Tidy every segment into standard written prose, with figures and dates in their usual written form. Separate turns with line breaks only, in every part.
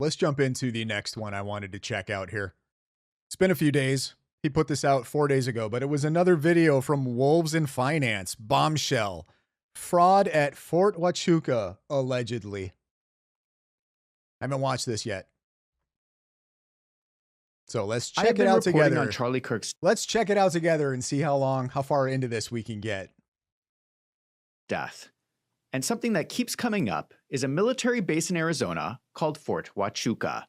Let's jump into the next one I wanted to check out here. It's been a few days. He put this out 4 days ago, but it was another video from WolvesAndFInance. Bombshell. Fraud at Fort Huachuca, allegedly. I haven't watched this yet. So let's check it out together.
On Charlie Kirk's
let's check it out together and see how far into this we can get.
Death. And something that keeps coming up is a military base in Arizona called Fort Huachuca.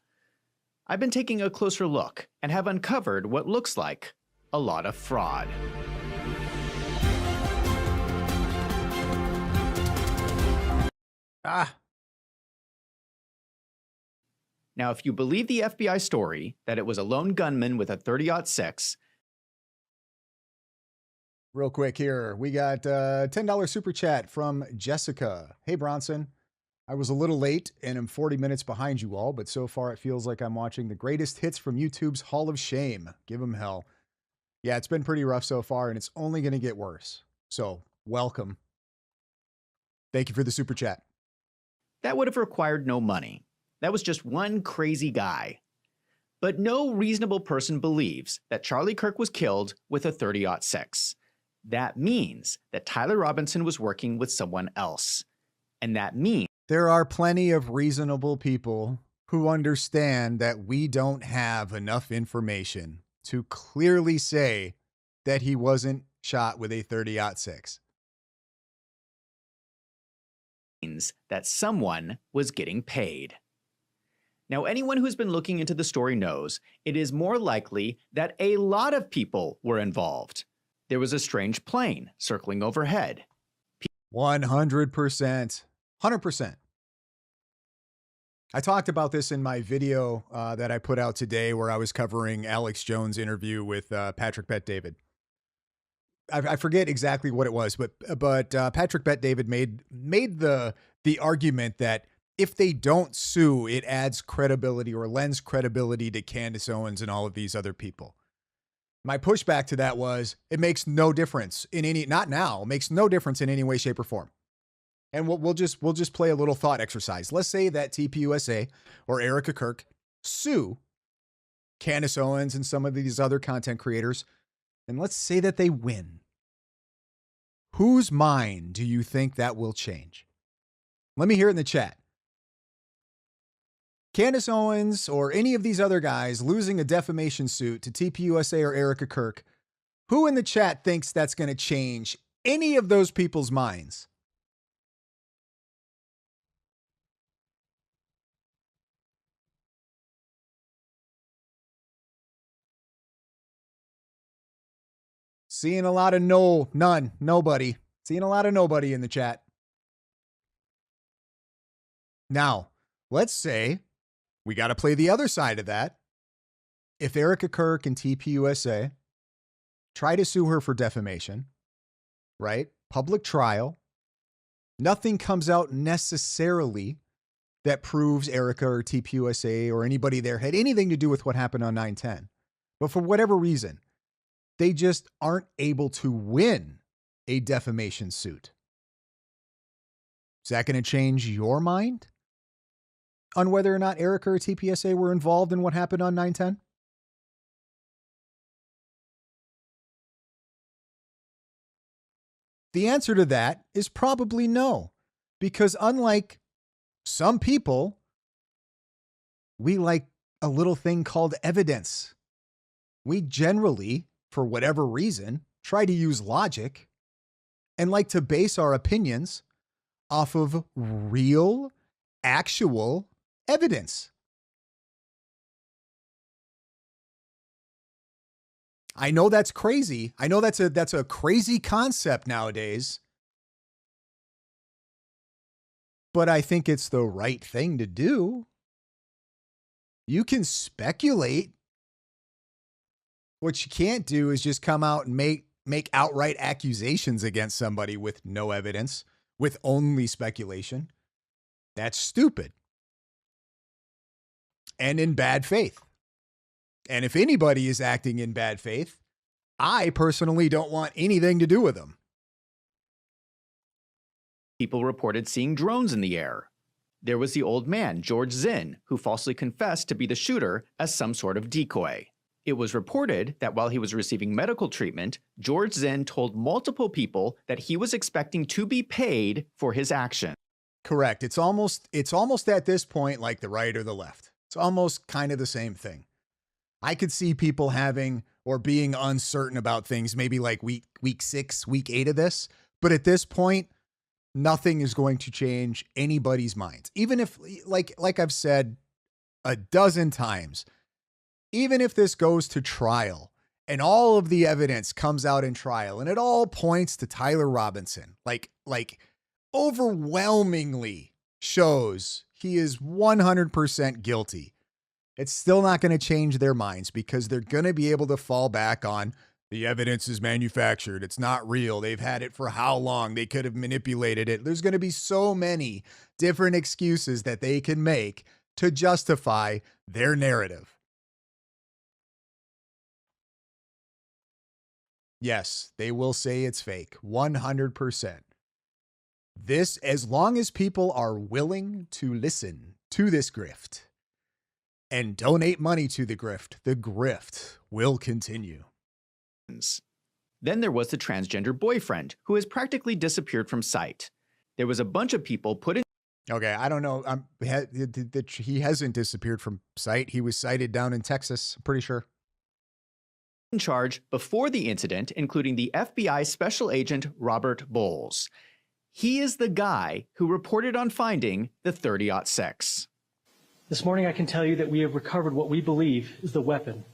I've been taking a closer look and have uncovered what looks like a lot of fraud. Now, if you believe the FBI story that it was a lone gunman with a .30-06,
real quick here, we got a $10 super chat from Jessica. Hey, Bronson. I was a little late and am 40 minutes behind you all, but so far it feels like I'm watching the greatest hits from YouTube's Hall of Shame. Give them hell. Yeah, it's been pretty rough so far, and it's only going to get worse. So, welcome. Thank you for the super chat.
That would have required no money. That was just one crazy guy. But no reasonable person believes that Charlie Kirk was killed with a .30-06. That means that Tyler Robinson was working with someone else. And that means
there are plenty of reasonable people who understand that we don't have enough information to clearly say that he wasn't shot with a .30-06.
Means that someone was getting paid. Now, anyone who's been looking into the story knows it is more likely that a lot of people were involved. There was a strange plane circling overhead.
100%. 100%. I talked about this in my video that I put out today where I was covering Alex Jones' interview with Patrick Bet-David. I forget exactly what it was, but Patrick Bet-David made the argument that if they don't sue, it adds credibility or lends credibility to Candace Owens and all of these other people. My pushback to that was it makes no difference in any, not now, makes no difference in any way, shape, or form. And we'll just play a little thought exercise. Let's say that TPUSA or Erika Kirk sue Candace Owens and some of these other content creators, and let's say that they win. Whose mind do you think that will change? Let me hear it in the chat. Candace Owens or any of these other guys losing a defamation suit to TPUSA or Erika Kirk, who in the chat thinks that's going to change any of those people's minds? Seeing a lot of nobody. Seeing a lot of nobody in the chat. Now, let's say we got to play the other side of that. If Erika Kirk and TPUSA try to sue her for defamation, right? Public trial. Nothing comes out necessarily that proves Erika or TPUSA or anybody there had anything to do with what happened on 9/10. But for whatever reason, they just aren't able to win a defamation suit. Is that going to change your mind on whether or not Erika or TPUSA were involved in what happened on 9/10? The answer to that is probably no, because unlike some people, we like a little thing called evidence. We generally, for whatever reason, try to use logic and like to base our opinions off of real, actual evidence. I know that's crazy. I know that's a crazy concept nowadays. But I think it's the right thing to do. You can speculate. What you can't do is just come out and make outright accusations against somebody with no evidence, with only speculation. That's stupid. And in bad faith. And if anybody is acting in bad faith, I personally don't want anything to do with them.
People reported seeing drones in the air. There was the old man, George Zinn, who falsely confessed to be the shooter as some sort of decoy. It was reported that while he was receiving medical treatment, George Zinn told multiple people that he was expecting to be paid for his action.
Correct. It's almost at this point like the right or the left. It's almost kind of the same thing. I could see people having or being uncertain about things, maybe like week 6, week 8 of this. But at this point, nothing is going to change anybody's minds. Even if, like I've said a dozen times, even if this goes to trial and all of the evidence comes out in trial and it all points to Tyler Robinson, like overwhelmingly shows he is 100% guilty, it's still not going to change their minds because they're going to be able to fall back on the evidence is manufactured. It's not real. They've had it for how long? They could have manipulated it. There's going to be so many different excuses that they can make to justify their narrative. Yes, they will say it's fake. 100%. This, as long as people are willing to listen to this grift and donate money to the grift will continue.
Then there was the transgender boyfriend who has practically disappeared from sight. There was a bunch of people put in.
Okay, I don't know. He hasn't disappeared from sight. He was sighted down in Texas, I'm pretty sure.
In charge before the incident, including the FBI special agent Robert Bowles. He is the guy who reported on finding the .30-06.
This morning I can tell you that we have recovered what we believe is the weapon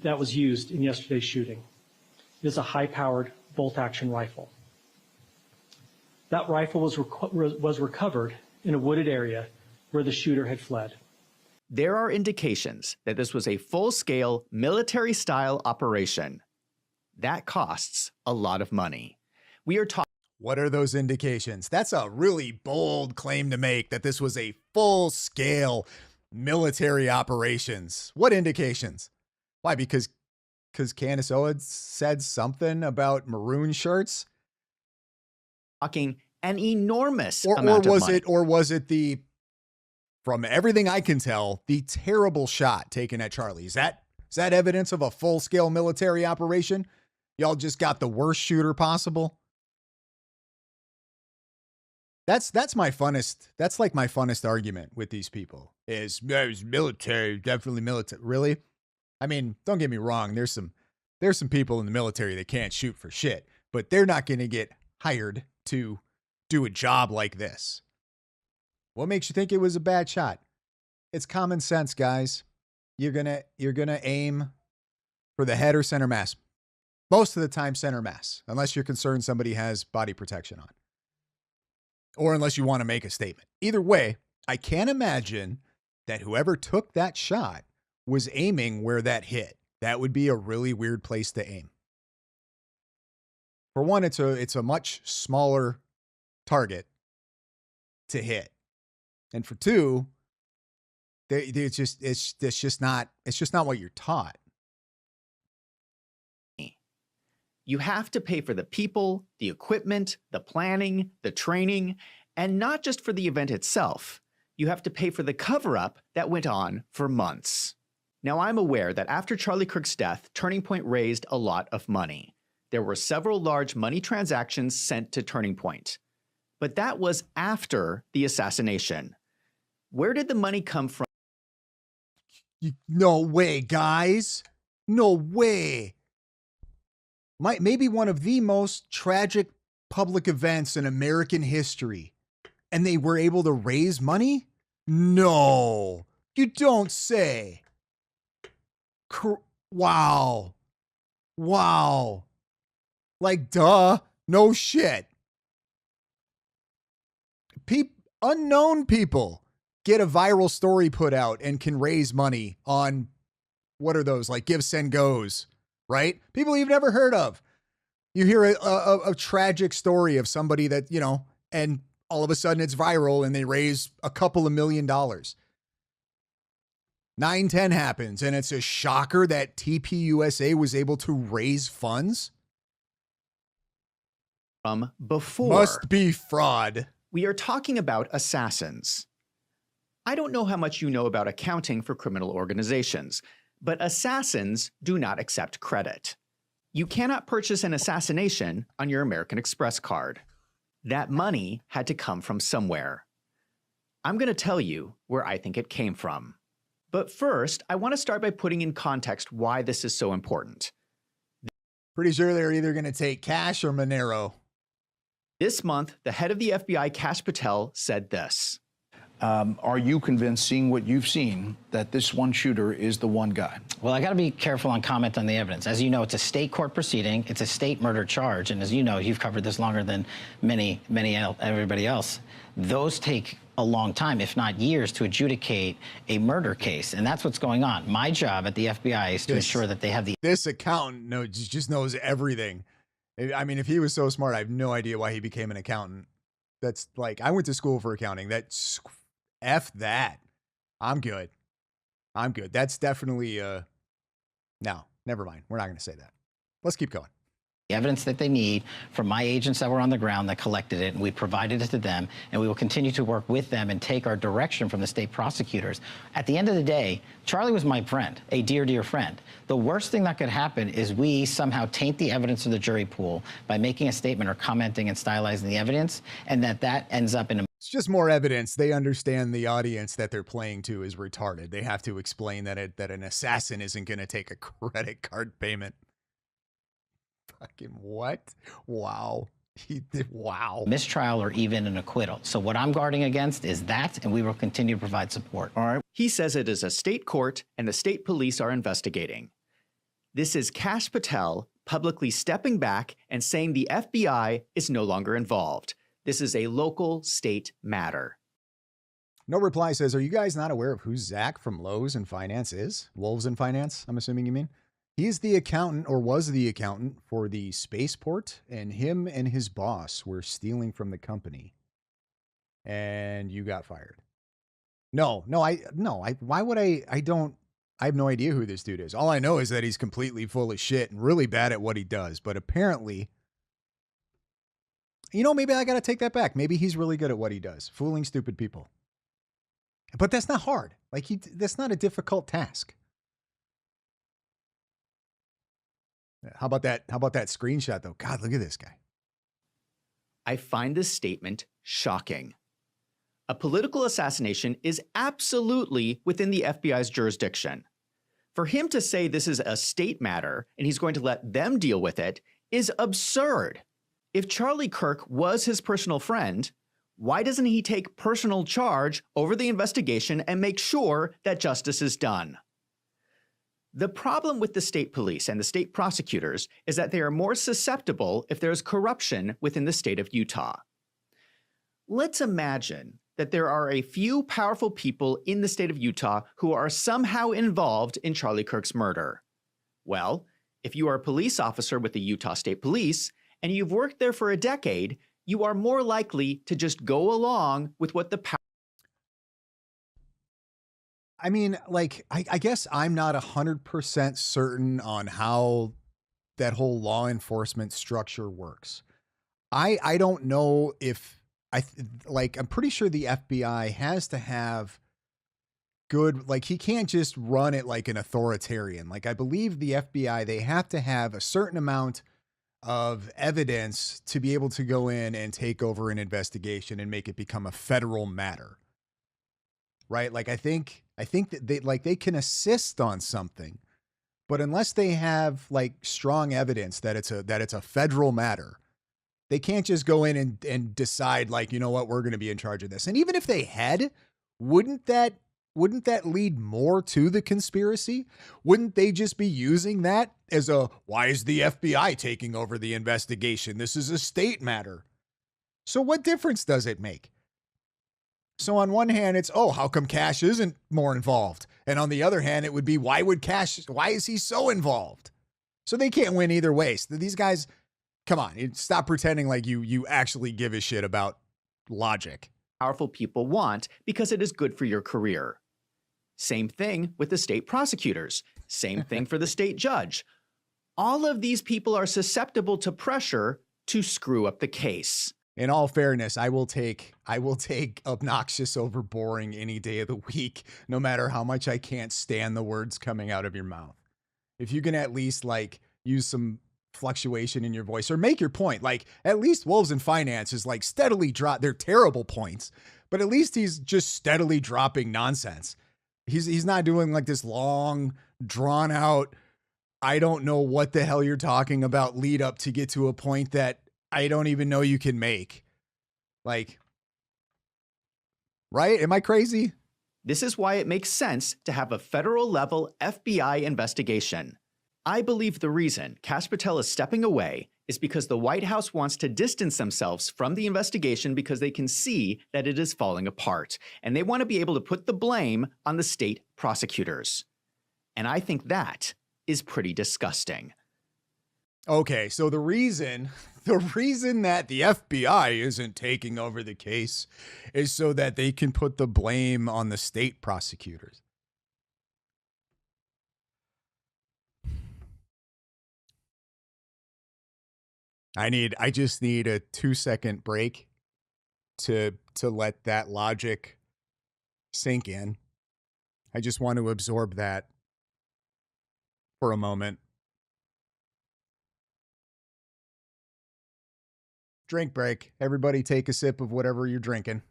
that was used in yesterday's shooting. It is a high-powered bolt-action rifle. That rifle was recovered in a wooded area where the shooter had fled.
There are indications that this was a full-scale military-style operation. That costs a lot of money. We are talking.
What are those indications? That's a really bold claim to make, that this was a full-scale military operations. What indications? Why? Because Candace Owens said something about maroon shirts?
Talking an enormous amount of money.
Or was it the, from everything I can tell, the terrible shot taken at Charlie? Is that evidence of a full-scale military operation? Y'all just got the worst shooter possible? That's my funnest. That's like my funnest argument with these people is, yeah, it was military, definitely military. Really? I mean, don't get me wrong. There's some people in the military that can't shoot for shit, but they're not going to get hired to do a job like this. What makes you think it was a bad shot? It's common sense, guys. You're gonna aim for the head or center mass. Most of the time, center mass, unless you're concerned somebody has body protection on. Or unless you want to make a statement. Either way, I can't imagine that whoever took that shot was aiming where that hit. That would be a really weird place to aim. For one, it's a much smaller target to hit. And for two, it's just not what you're taught.
You have to pay for the people, the equipment, the planning, the training, and not just for the event itself. You have to pay for the cover-up that went on for months. Now, I'm aware that after Charlie Kirk's death, Turning Point raised a lot of money. There were several large money transactions sent to Turning Point. But that was after the assassination. Where did the money come from?
No way, guys. No way. Maybe one of the most tragic public events in American history. And they were able to raise money? No, you don't say. Wow. Wow. Like, duh. No shit. Unknown people get a viral story put out and can raise money on, what are those? Like Give, Send, Goes, right? People you've never heard of. You hear a tragic story of somebody that, and all of a sudden it's viral and they raise a couple of $1 million. 9/10 happens and it's a shocker that TPUSA was able to raise funds.
Before.
Must be fraud.
We are talking about assassins. I don't know how much you know about accounting for criminal organizations, but assassins do not accept credit. You cannot purchase an assassination on your American Express card. That money had to come from somewhere. I'm going to tell you where I think it came from. But first, I want to start by putting in context why this is so important.
Pretty sure they're either going to take Cash or Monero.
This month, the head of the FBI, Kash Patel, said this.
Are you convinced, seeing what you've seen, that this one shooter is the one guy?
Well, I got to be careful on comment on the evidence. As you know, it's a state court proceeding. It's a state murder charge. And as you know, you've covered this longer than everybody else. Those take a long time, if not years, to adjudicate a murder case. And that's what's going on. My job at the FBI is to ensure that they have the...
This accountant just knows everything. I mean, if he was so smart, I have no idea why he became an accountant. That's like, I went to school for accounting. That's... F that. I'm good. I'm good. That's definitely, no, never mind. We're not going to say that. Let's keep going.
Evidence that they need from my agents that were on the ground that collected it, and we provided it to them, and we will continue to work with them and take our direction from the state prosecutors. At the end of the day, Charlie was my friend, a dear, dear friend. The worst thing that could happen is we somehow taint the evidence of the jury pool by making a statement or commenting and stylizing the evidence, and that ends up in a...
It's just more evidence. They understand the audience that they're playing to is retarded. They have to explain that an assassin isn't going to take a credit card payment. Fucking what? Wow. He did. Wow.
Mistrial or even an acquittal. So what I'm guarding against is that, and we will continue to provide support.
All right.
He says it is a state court and the state police are investigating. This is Kash Patel publicly stepping back and saying the FBI is no longer involved. This is a local state matter.
No reply says, are you guys not aware of who Zach from Lowe's and Finance is? Wolves and Finance, I'm assuming you mean? He's the accountant, or was the accountant, for the spaceport, and him and his boss were stealing from the company. And you got fired. Why would I have no idea who this dude is. All I know is that he's completely full of shit and really bad at what he does. But apparently, you know, maybe I got to take that back. Maybe he's really good at what he does, fooling stupid people. But that's not hard. Like, that's not a difficult task. How about that screenshot, though? God, look at this guy.
I find this statement shocking. A political assassination is absolutely within the FBI's jurisdiction. For him to say this is a state matter and he's going to let them deal with it is absurd. If Charlie Kirk was his personal friend, why doesn't he take personal charge over the investigation and make sure that justice is done? The problem with the state police and the state prosecutors is that they are more susceptible if there's corruption within the state of Utah. Let's imagine that there are a few powerful people in the state of Utah who are somehow involved in Charlie Kirk's murder. Well, if you are a police officer with the Utah State Police and you've worked there for a decade, you are more likely to just go along with what the power...
I mean, like, I guess I'm not 100% certain on how that whole law enforcement structure works. I don't know if I'm pretty sure the FBI has to have good, like, he can't just run it like an authoritarian. Like, I believe the FBI, they have to have a certain amount of evidence to be able to go in and take over an investigation and make it become a federal matter. Right? Like, I think that they can assist on something, but unless they have like strong evidence that it's a federal matter, they can't just go in and decide, like, you know what, we're going to be in charge of this. And even if they had, wouldn't that lead more to the conspiracy? Wouldn't they just be using that as why is the FBI taking over the investigation? This is a state matter. So what difference does it make? So on one hand, it's, how come Cash isn't more involved? And on the other hand, it would be, why is he so involved? So they can't win either way. So these guys, come on, stop pretending like you actually give a shit about logic.
Powerful people want because it is good for your career. Same thing with the state prosecutors. Same thing for the state judge. All of these people are susceptible to pressure to screw up the case.
In all fairness, I will take obnoxious over boring any day of the week, no matter how much I can't stand the words coming out of your mouth. If you can at least like use some fluctuation in your voice or make your point, like at least Wolves and Finance is like steadily they're terrible points, but at least he's just steadily dropping nonsense. He's not doing like this long, drawn out, I don't know what the hell you're talking about lead up to get to a point that I don't even know you can make. Like, right? Am I crazy?
This is why it makes sense to have a federal level FBI investigation. I believe the reason Kash Patel is stepping away is because the White House wants to distance themselves from the investigation because they can see that it is falling apart, and they want to be able to put the blame on the state prosecutors. And I think that is pretty disgusting.
Okay, so the reason that the FBI isn't taking over the case is so that they can put the blame on the state prosecutors. I just need a 2-second break to let that logic sink in. I just want to absorb that for a moment. Drink break. Everybody take a sip of whatever you're drinking.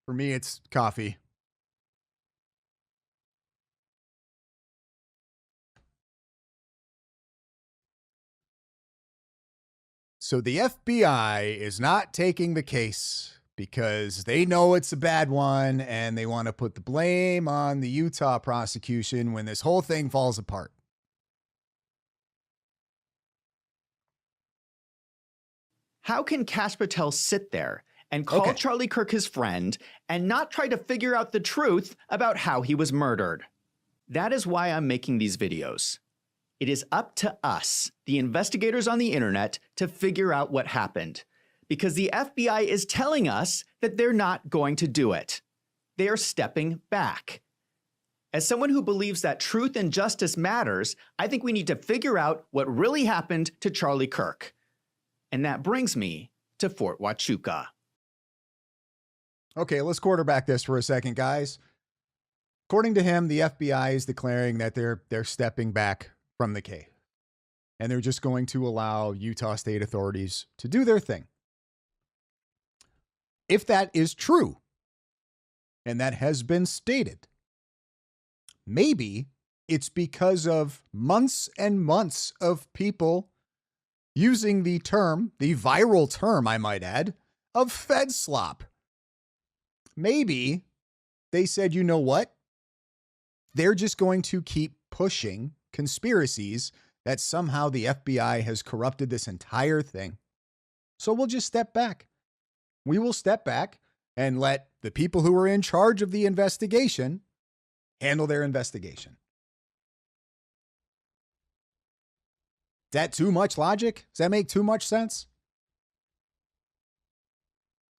For me, it's coffee. So the FBI is not taking the case because they know it's a bad one and they want to put the blame on the Utah prosecution when this whole thing falls apart.
How can Kash Patel sit there and call Charlie Kirk his friend and not try to figure out the truth about how he was murdered? That is why I'm making these videos. It is up to us, the investigators on the internet, to figure out what happened, because the FBI is telling us that they're not going to do it. They are stepping back. As someone who believes that truth and justice matters, I think we need to figure out what really happened to Charlie Kirk. And that brings me to Fort Huachuca.
Okay, let's quarterback this for a second, guys. According to him, the FBI is declaring that they're stepping back from the case. And they're just going to allow Utah state authorities to do their thing. If that is true, and that has been stated, maybe it's because of months and months of people using the viral term, I might add, of Fed slop. Maybe they said, you know what? They're just going to keep pushing conspiracies that somehow the FBI has corrupted this entire thing. So we'll just step back. We will step back and let the people who are in charge of the investigation handle their investigation. Is that too much logic? Does that make too much sense?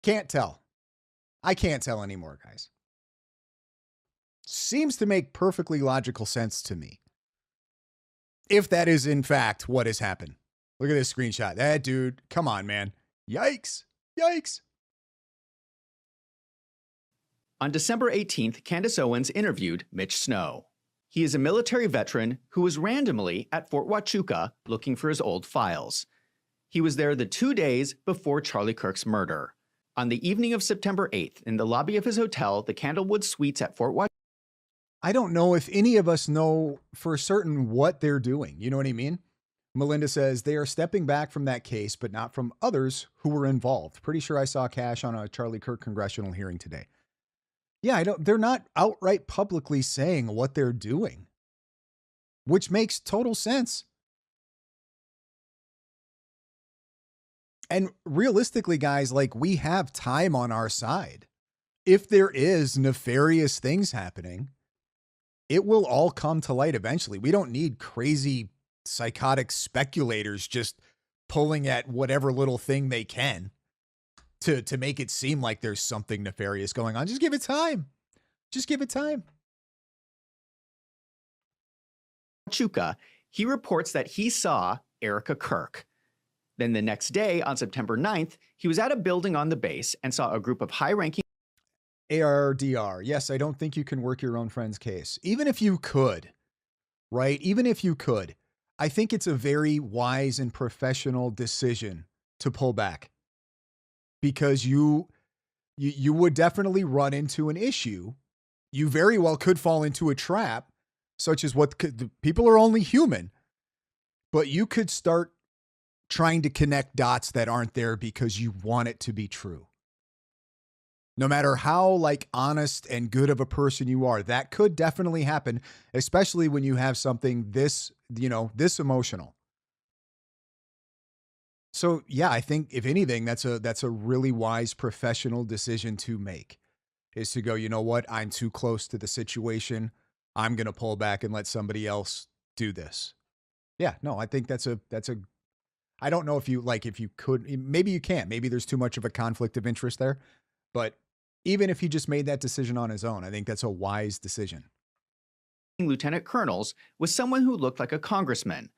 Can't tell. I can't tell anymore, guys. Seems to make perfectly logical sense to me. If that is in fact what has happened. Look at this screenshot. That dude, come on, man. Yikes. Yikes.
On December 18th, Candace Owens interviewed Mitch Snow. He is a military veteran who was randomly at Fort Huachuca looking for his old files. He was there the 2 days before Charlie Kirk's murder. On the evening of September 8th, in the lobby of his hotel, the Candlewood Suites at Fort Huachuca.
I don't know if any of us know for certain what they're doing. You know what I mean? Melinda says they are stepping back from that case, but not from others who were involved. Pretty sure I saw Kash on a Charlie Kirk congressional hearing today. Yeah, they're not outright publicly saying what they're doing, which makes total sense. And realistically, guys, like, we have time on our side. If there is nefarious things happening, it will all come to light eventually. We don't need crazy psychotic speculators just pulling at whatever little thing they can to make it seem like there's something nefarious going on. Just give it time. Just give it time.
Huachuca, he reports that he saw Erika Kirk. Then the next day, on September 9th, he was at a building on the base and saw a group of high-ranking
ARDR. Yes, I don't think you can work your own friend's case. Even if you could, right? Even if you could, I think it's a very wise and professional decision to pull back, because you would definitely run into an issue. You very well could fall into a trap, such as people are only human, but you could start trying to connect dots that aren't there because you want it to be true. No matter how honest and good of a person you are, that could definitely happen, especially when you have something this emotional. So yeah, I think if anything, that's a really wise professional decision to make, is to go, you know what? I'm too close to the situation. I'm going to pull back and let somebody else do this. Yeah, no, I think I don't know if you could, maybe you can't, maybe there's too much of a conflict of interest there, but even if he just made that decision on his own, I think that's a wise decision.
lieutenant colonels was someone who looked like a congressman.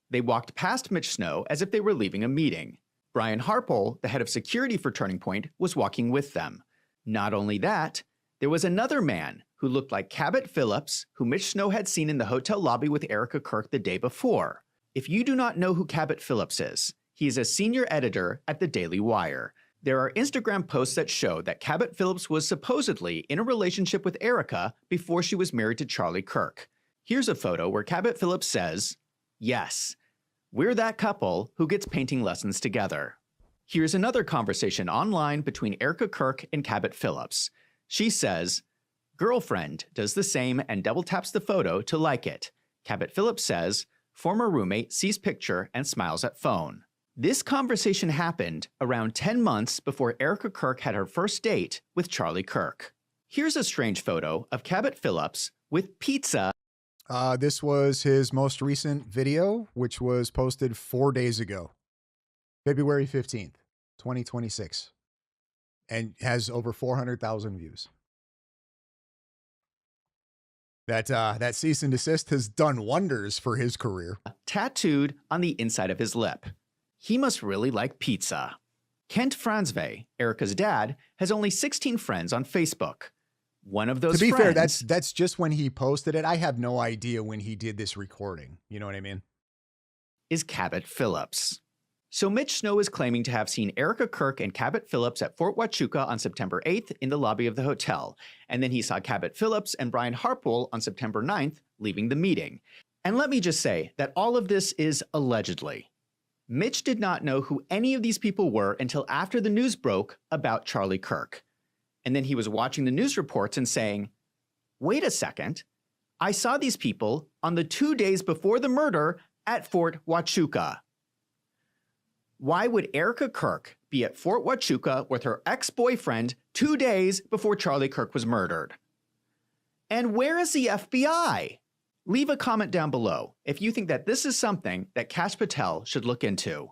They walked past Mitch Snow as if they were leaving a meeting. Brian Harpole, the head of security for Turning Point, was walking with them. Not only that, there was another man who looked like Cabot Phillips, who Mitch Snow had seen in the hotel lobby with Erika Kirk the day before. If you do not know who Cabot Phillips is, he is a senior editor at the Daily Wire. There are Instagram posts that show that Cabot Phillips was supposedly in a relationship with Erika before she was married to Charlie Kirk. Here's a photo where Cabot Phillips says, "Yes, we're that couple who gets painting lessons together." Here's another conversation online between Erika Kirk and Cabot Phillips. She says, "Girlfriend does the same and double taps the photo to like it." Cabot Phillips says, "Former roommate sees picture and smiles at phone." This conversation happened around 10 months before Erika Kirk had her first date with Charlie Kirk. Here's a strange photo of Cabot Phillips with pizza.
This was his most recent video, which was posted 4 days ago, February 15th, 2026, and has over 400,000 views. That cease and desist has done wonders for his career.
Tattooed on the inside of his lip. He must really like pizza. Kent Fransve, Erika's dad, has only 16 friends on Facebook. One of those
To be fair,
friends
that's just when he posted it. I have no idea when he did this recording. You know what I mean?
is Cabot Phillips. So Mitch Snow is claiming to have seen Erika Kirk and Cabot Phillips at Fort Huachuca on September 8th in the lobby of the hotel, and then he saw Cabot Phillips and Brian Harpole on September 9th leaving the meeting. And let me just say that all of this is allegedly. Mitch did not know who any of these people were until after the news broke about Charlie Kirk. And then he was watching the news reports and saying, wait a second, I saw these people on the 2 days before the murder at Fort Huachuca. Why would Erika Kirk be at Fort Huachuca with her ex-boyfriend 2 days before Charlie Kirk was murdered? And where is the FBI? Leave a comment down below if you think that this is something that Kash Patel should look into.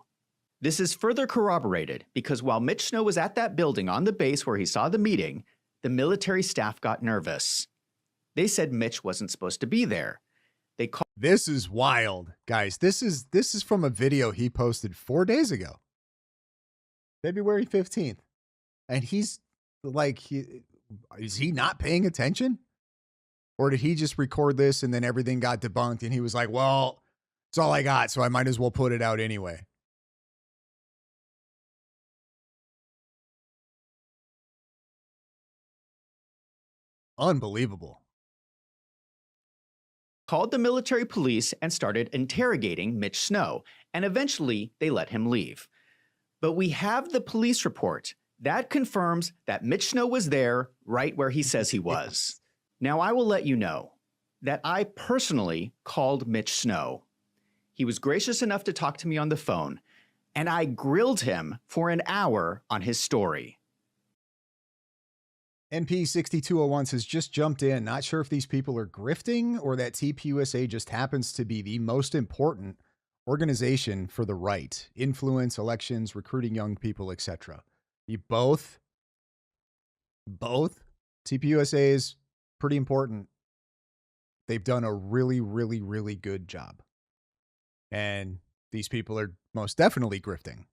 This is further corroborated because while Mitch Snow was at that building on the base where he saw the meeting, the military staff got nervous. They said Mitch wasn't supposed to be there. They called.
This is wild, guys. This is from a video he posted 4 days ago, February 15th. And he's like, is he not paying attention? Or did he just record this and then everything got debunked and he was like, well, it's all I got, so I might as well put it out anyway. Unbelievable.
Called the military police and started interrogating Mitch Snow, and eventually they let him leave. But we have the police report that confirms that Mitch Snow was there right where he says he was. Now, I will let you know that I personally called Mitch Snow. He was gracious enough to talk to me on the phone, and I grilled him for an hour on his story.
NP6201 has just jumped in. Not sure if these people are grifting or that TPUSA just happens to be the most important organization for the right. Influence, elections, recruiting young people, etc. Both. TPUSA is pretty important. They've done a really, really, really good job. And these people are most definitely grifting.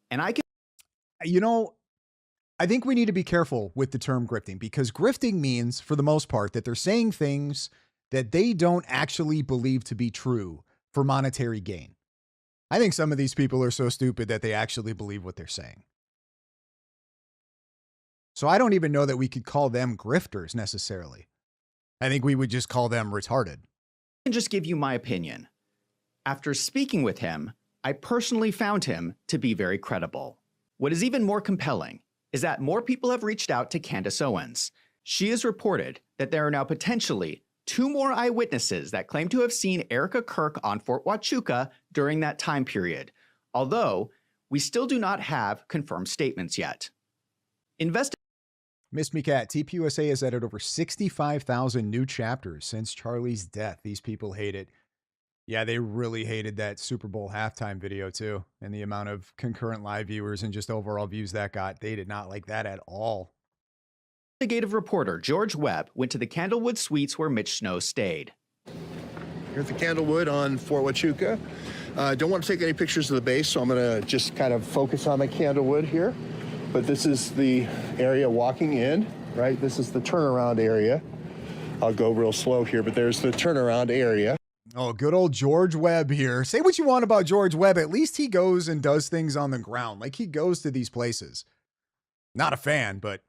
And I can
I think we need to be careful with the term grifting, because grifting means, for the most part, that they're saying things that they don't actually believe to be true for monetary gain. I think some of these people are so stupid that they actually believe what they're saying. So I don't even know that we could call them grifters necessarily. I think we would just call them retarded.
just give you my opinion. After speaking with him, I personally found him to be very credible. What is even more compelling is that more people have reached out to Candace Owens. She has reported that there are now potentially 2 more eyewitnesses that claim to have seen Erika Kirk on Fort Huachuca during that time period, although we still do not have confirmed statements yet.
Miss Me Cat, TPUSA has added over 65,000 new chapters since Charlie's death. These people hate it. Yeah, they really hated that Super Bowl halftime video too. And the amount of concurrent live viewers and just overall views that got. They did not like that at all.
Investigative reporter George Webb went to the Candlewood Suites where Mitch Snow stayed.
Here's the Candlewood on Fort Huachuca. Don't want to take any pictures of the base, so I'm going to just kind of focus on the Candlewood here. But this is the area walking in, right? This is the turnaround area. I'll go real slow here, but there's the turnaround area.
Oh, good old George Webb here. Say what you want about George Webb. At least he goes and does things on the ground. Like, he goes to these places. Not a fan, but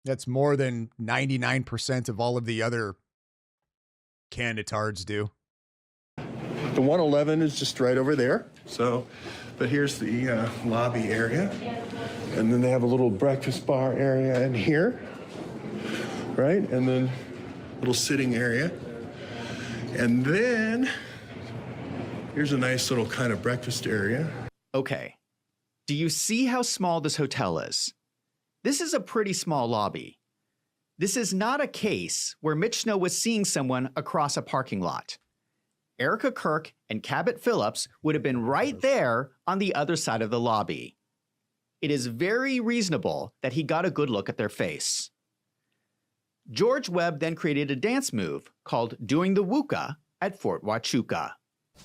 that's more than 99% of all of the other candidatards do.
The 111 is just right over there. So, but here's the lobby area. And then they have a little breakfast bar area in here, right? And then a little sitting area. And then here's a nice little kind of breakfast area.
Okay, do you see how small this hotel is? This is a pretty small lobby. This is not a case where Mitch Snow was seeing someone across a parking lot. Erika Kirk and Cabot Phillips would have been right there on the other side of the lobby. It is very reasonable that he got a good look at their face. George Webb then created a dance move called Doing the Wooka at Fort Huachuca.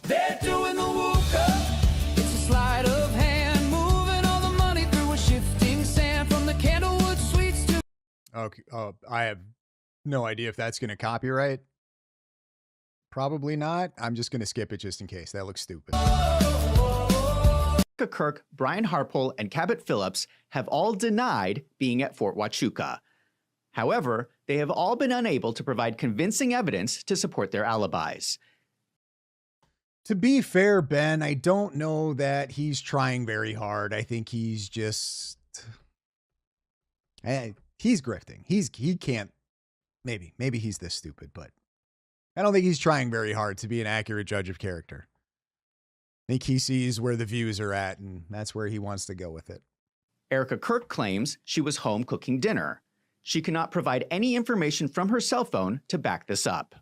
They're doing the wooka. It's a sleight of hand, moving all the money through a shifting sand from the Candlewood Suites to...
Okay, I have no idea if that's going to copyright. Probably not. I'm just going to skip it just in case. That looks stupid.
Erika Kirk, Brian Harpole, and Cabot Phillips have all denied being at Fort Huachuca. However, they have all been unable to provide convincing evidence to support their alibis.
To be fair, Ben, I don't know that he's trying very hard. I think he's just... he's grifting. He can't... Maybe he's this stupid, but I don't think he's trying very hard to be an accurate judge of character. I think he sees where the views are at, and that's where he wants to go with it.
Erika Kirk claims she was home cooking dinner. She cannot provide any information from her cell phone to back this up.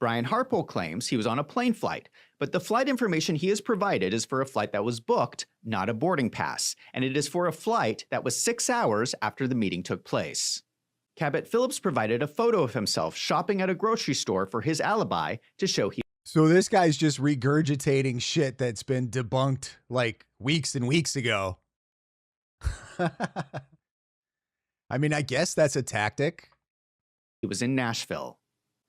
Brian Harpole claims he was on a plane flight, but the flight information he has provided is for a flight that was booked, not a boarding pass, and it is for a flight that was 6 hours after the meeting took place. Cabot Phillips provided a photo of himself shopping at a grocery store for his alibi to show he...
So this guy's just regurgitating shit that's been debunked like weeks and weeks ago. I mean, I guess that's a tactic.
He was in Nashville.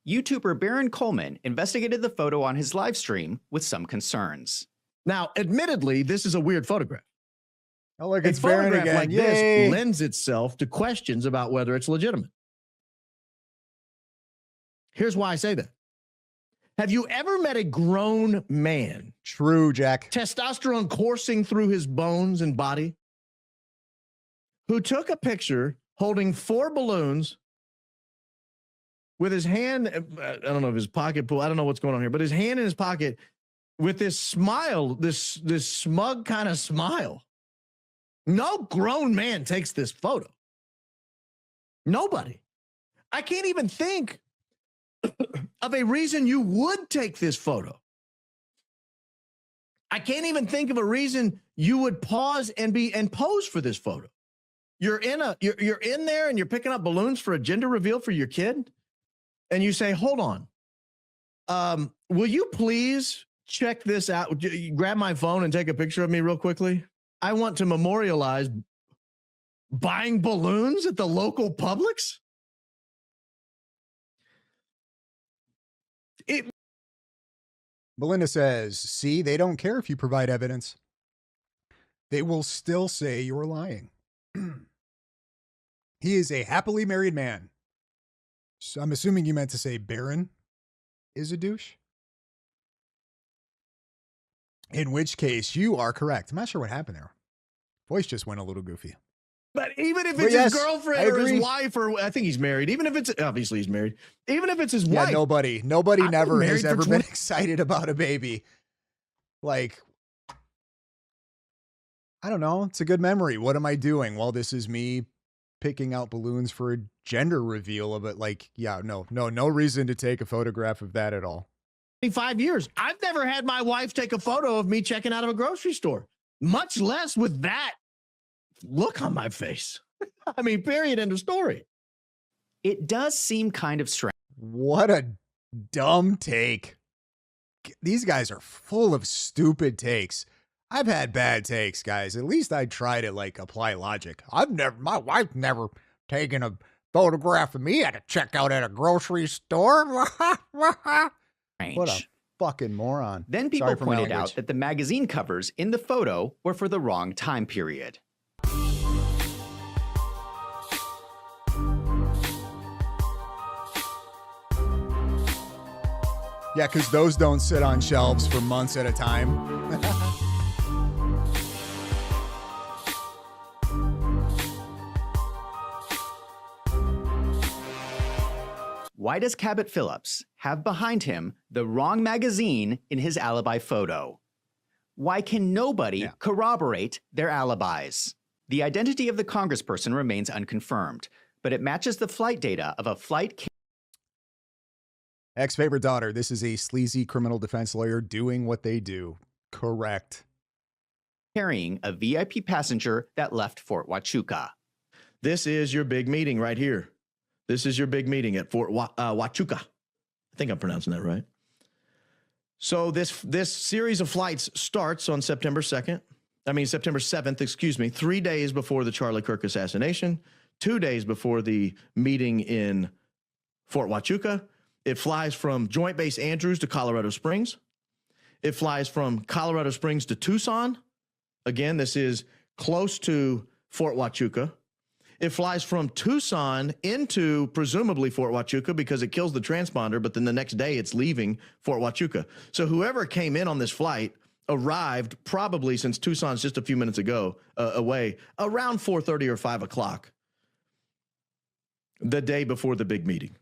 YouTuber Baron Coleman investigated the photo on his live stream with some concerns.
Now, admittedly, this is a weird photograph.
Oh, look,
A
it's Baron
photograph
again.
like
Yay.
this lends itself to questions about whether it's legitimate. Here's why I say that. Have you ever met a grown man?
True, Jack.
Testosterone coursing through his bones and body, who took a picture holding 4 balloons with his hand, I don't know if his pocket pull, I don't know what's going on here, but his hand in his pocket with this smile, this smug kind of smile. No grown man takes this photo. Nobody. I can't even think of a reason you would take this photo. I can't even think of a reason you would pause and pose for this photo. You're in there and you're picking up balloons for a gender reveal for your kid, and you say, "Hold on. Will you please check this out? Grab my phone and take a picture of me real quickly. I want to memorialize buying balloons at the local Publix.
Belinda says, see, they don't care if you provide evidence. They will still say you're lying. He is a happily married man. So I'm assuming you meant to say Barron is a douche. In which case, you are correct. I'm not sure what happened there. Voice just went a little goofy.
But even if it's his girlfriend or his wife, or I think he's married, even if it's, obviously he's married, even if it's his wife.
Nobody never has ever been excited about a baby. Like, I don't know. It's a good memory. What am I doing? Well, this is me picking out balloons for a gender reveal of it. Like, yeah, no reason to take a photograph of that at all.
5 years. I've never had my wife take a photo of me checking out of a grocery store, much less with that look on my face. I mean, period, end of story.
It does seem kind of strange.
What a dumb take. These guys are full of stupid takes. I've had bad takes, guys. At least I try to like apply logic. My wife never taken a photograph of me at a checkout at a grocery store. What a fucking moron.
Then people pointed out that the magazine covers in the photo were for the wrong time period.
Yeah, because those don't sit on shelves for months at a time.
Why does Cabot Phillips have behind him the wrong magazine in his alibi photo? Why can nobody corroborate their alibis? The identity of the congressperson remains unconfirmed, but it matches the flight data of a flight.
Ex-favorite daughter, this is a sleazy criminal defense lawyer doing what they do. Correct.
Carrying a VIP passenger that left Fort Huachuca.
This is your big meeting right here. This is your big meeting at Fort Huachuca. I think I'm pronouncing that right. So this series of flights starts on September 7th, excuse me, 3 days before the Charlie Kirk assassination, 2 days before the meeting in Fort Huachuca. It flies from Joint Base Andrews to Colorado Springs. It flies from Colorado Springs to Tucson. Again, this is close to Fort Huachuca. It flies from Tucson into presumably Fort Huachuca because it kills the transponder, but then the next day it's leaving Fort Huachuca. So whoever came in on this flight arrived probably, since Tucson's just a few minutes ago away, around 4:30 or 5 o'clock the day before the big meeting.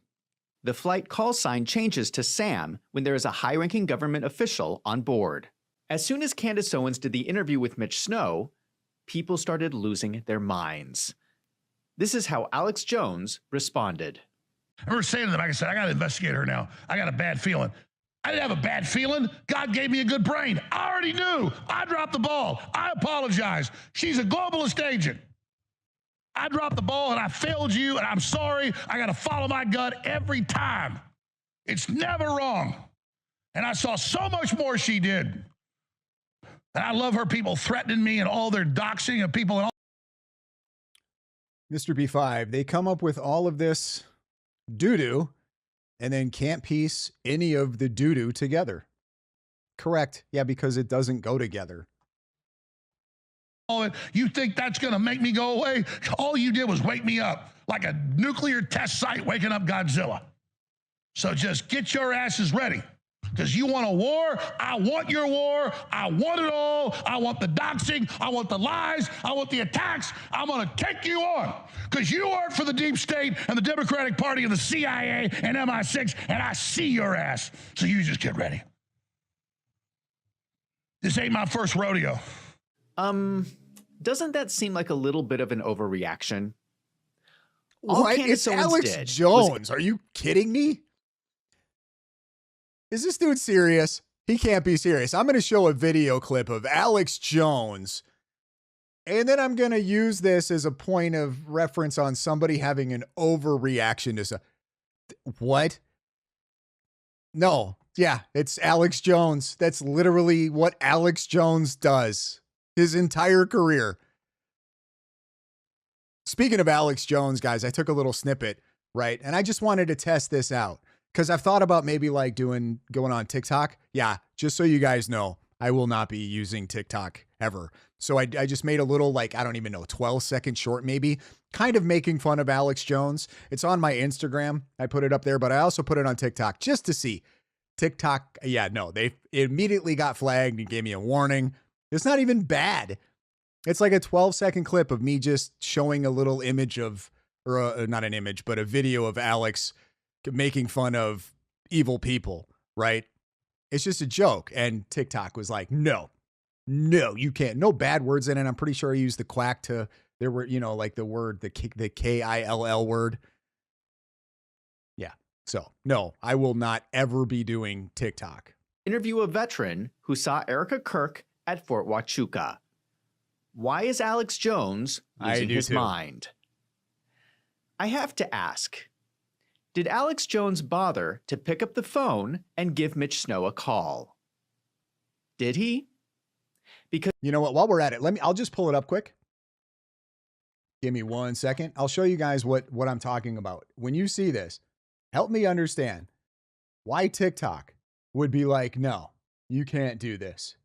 The flight call sign changes to Sam when there is a high-ranking government official on board. As soon as Candace Owens did the interview with Mitch Snow, people started losing their minds. This is how Alex Jones responded.
I remember saying to them, like I said, I got to investigate her now. I got a bad feeling. I didn't have a bad feeling. God gave me a good brain. I already knew. I dropped the ball. I apologize. She's a globalist agent. I dropped the ball and I failed you, and I'm sorry. I got to follow my gut every time. It's never wrong. And I saw so much more she did. And I love her people threatening me and all their doxing of people and all.
Mr. B5, they come up with all of this doo-doo and then can't piece any of the doo-doo together. Correct. Yeah, because it doesn't go together.
You think that's going to make me go away? All you did was wake me up like a nuclear test site waking up Godzilla. So just get your asses ready. Because you want a war? I want your war. I want it all. I want the doxing. I want the lies. I want the attacks. I'm going to take you on. Because you work for the deep state and the Democratic Party and the CIA and MI6, and I see your ass. So you just get ready. This ain't my first rodeo.
Doesn't that seem like a little bit of an overreaction?
What? It's Alex Jones. Are you kidding me? Is this dude serious? He can't be serious. I'm going to show a video clip of Alex Jones, and then I'm going to use this as a point of reference on somebody having an overreaction to something. What? No, Yeah, it's Alex Jones. That's literally what Alex Jones does his entire career. Speaking of Alex Jones, guys, I took a little snippet, right? And I just wanted to test this out because I've thought about maybe like going on TikTok. Yeah, just so you guys know, I will not be using TikTok ever. So I just made a little, like, I don't even know, 12-second short maybe, kind of making fun of Alex Jones. It's on my Instagram. I put it up there, but I also put it on TikTok just to see. TikTok, yeah, no, they immediately got flagged and gave me a warning. It's not even bad. It's like a 12-second clip of me just showing a little image of, or not an image, but a video of Alex making fun of evil people, right? It's just a joke. And TikTok was like, no, you can't. No bad words in it. I'm pretty sure I used the quack to, there were, like the word, the Kill word. Yeah. So no, I will not ever be doing TikTok.
Interview a veteran who saw Erika Kirk at Fort Huachuca. Why is Alex Jones losing his mind? I have to ask, did Alex Jones bother to pick up the phone and give Mitch Snow a call? Did he? Because
you know what, while we're at it, I'll just pull it up quick. Give me 1 second. I'll show you guys what I'm talking about. When you see this, help me understand why TikTok would be like, no, you can't do this.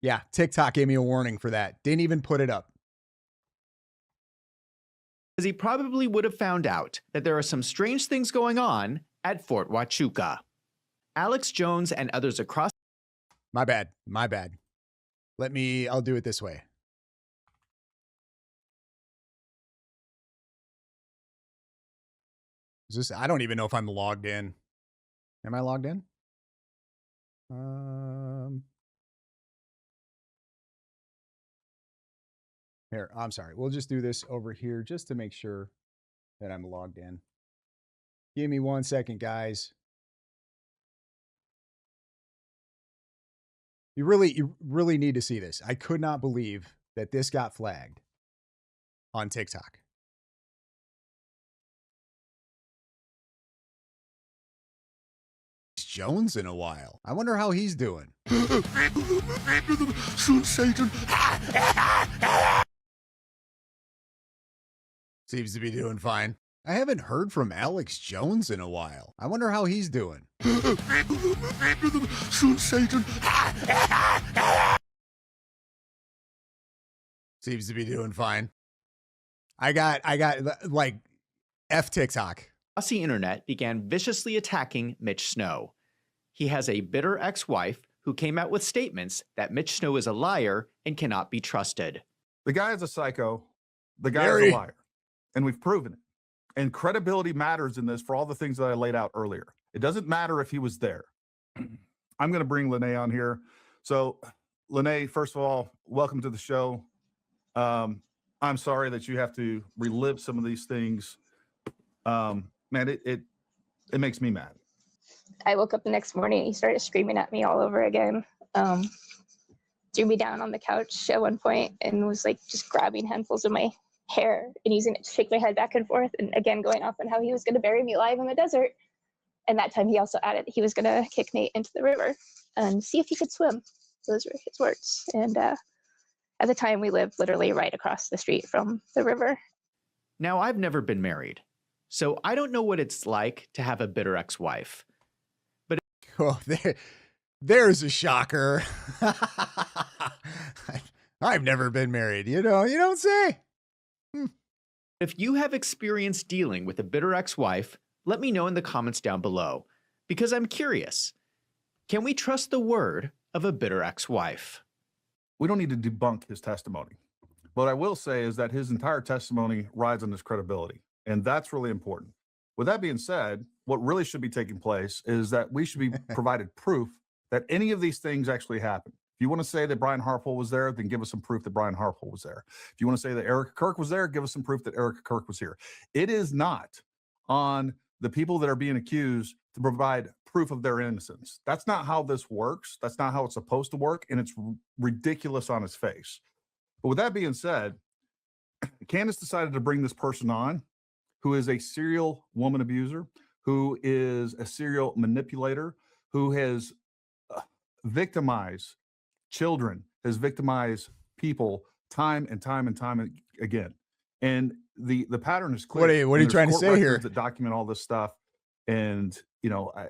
Yeah, TikTok gave me a warning for that. Didn't even put it up.
Because he probably would have found out that there are some strange things going on at Fort Huachuca. Alex Jones and others across...
My bad. I'll do it this way. I don't even know if I'm logged in. Am I logged in? Here, I'm sorry. We'll just do this over here just to make sure that I'm logged in. Give me 1 second, guys. You really need to see this. I could not believe that this got flagged on TikTok. Jones in a while. I wonder how he's doing.
Soon, Satan.
Seems to be doing fine. I haven't heard from Alex Jones in a while. I wonder how he's doing.
Soon, Satan.
Seems to be doing fine. I got like F TikTok.
The internet began viciously attacking Mitch Snow. He has a bitter ex-wife who came out with statements that Mitch Snow is a liar and cannot be trusted.
The guy is a psycho. The guy is a liar. And we've proven it. And credibility matters in this for all the things that I laid out earlier. It doesn't matter if he was there. I'm going to bring Lene on here. So, Lene, first of all, welcome to the show. I'm sorry that you have to relive some of these things. Man, it makes me mad.
I woke up the next morning and he started screaming at me all over again. Threw me down on the couch at one point and was like just grabbing handfuls of my hair and using it to shake my head back and forth, and again going off on how he was going to bury me alive in the desert. And that time he also added he was going to kick Nate into the river and see if he could swim. Those were his words. And at the time we lived literally right across the street from the river.
Now, I've never been married, so I don't know what it's like to have a bitter ex-wife. But
oh, there's a shocker. I've never been married. You don't say.
If you have experience dealing with a bitter ex-wife, let me know in the comments down below, because I'm curious. Can we trust the word of a bitter ex-wife?
We don't need to debunk his testimony. What I will say is that his entire testimony rides on his credibility, and that's really important. With that being said, what really should be taking place is that we should be provided proof that any of these things actually happened. If you want to say that Brian Harpole was there, then give us some proof that Brian Harpole was there. If you want to say that Erika Kirk was there, give us some proof that Erika Kirk was here. It is not on the people that are being accused to provide proof of their innocence. That's not how this works. That's not how it's supposed to work. And it's ridiculous on its face. But with that being said, Candace decided to bring this person on who is a serial woman abuser, who is a serial manipulator, who has victimized children, has victimized people time and time and time again. And the pattern is clear.
What are you trying to say here?
That document all this stuff. And,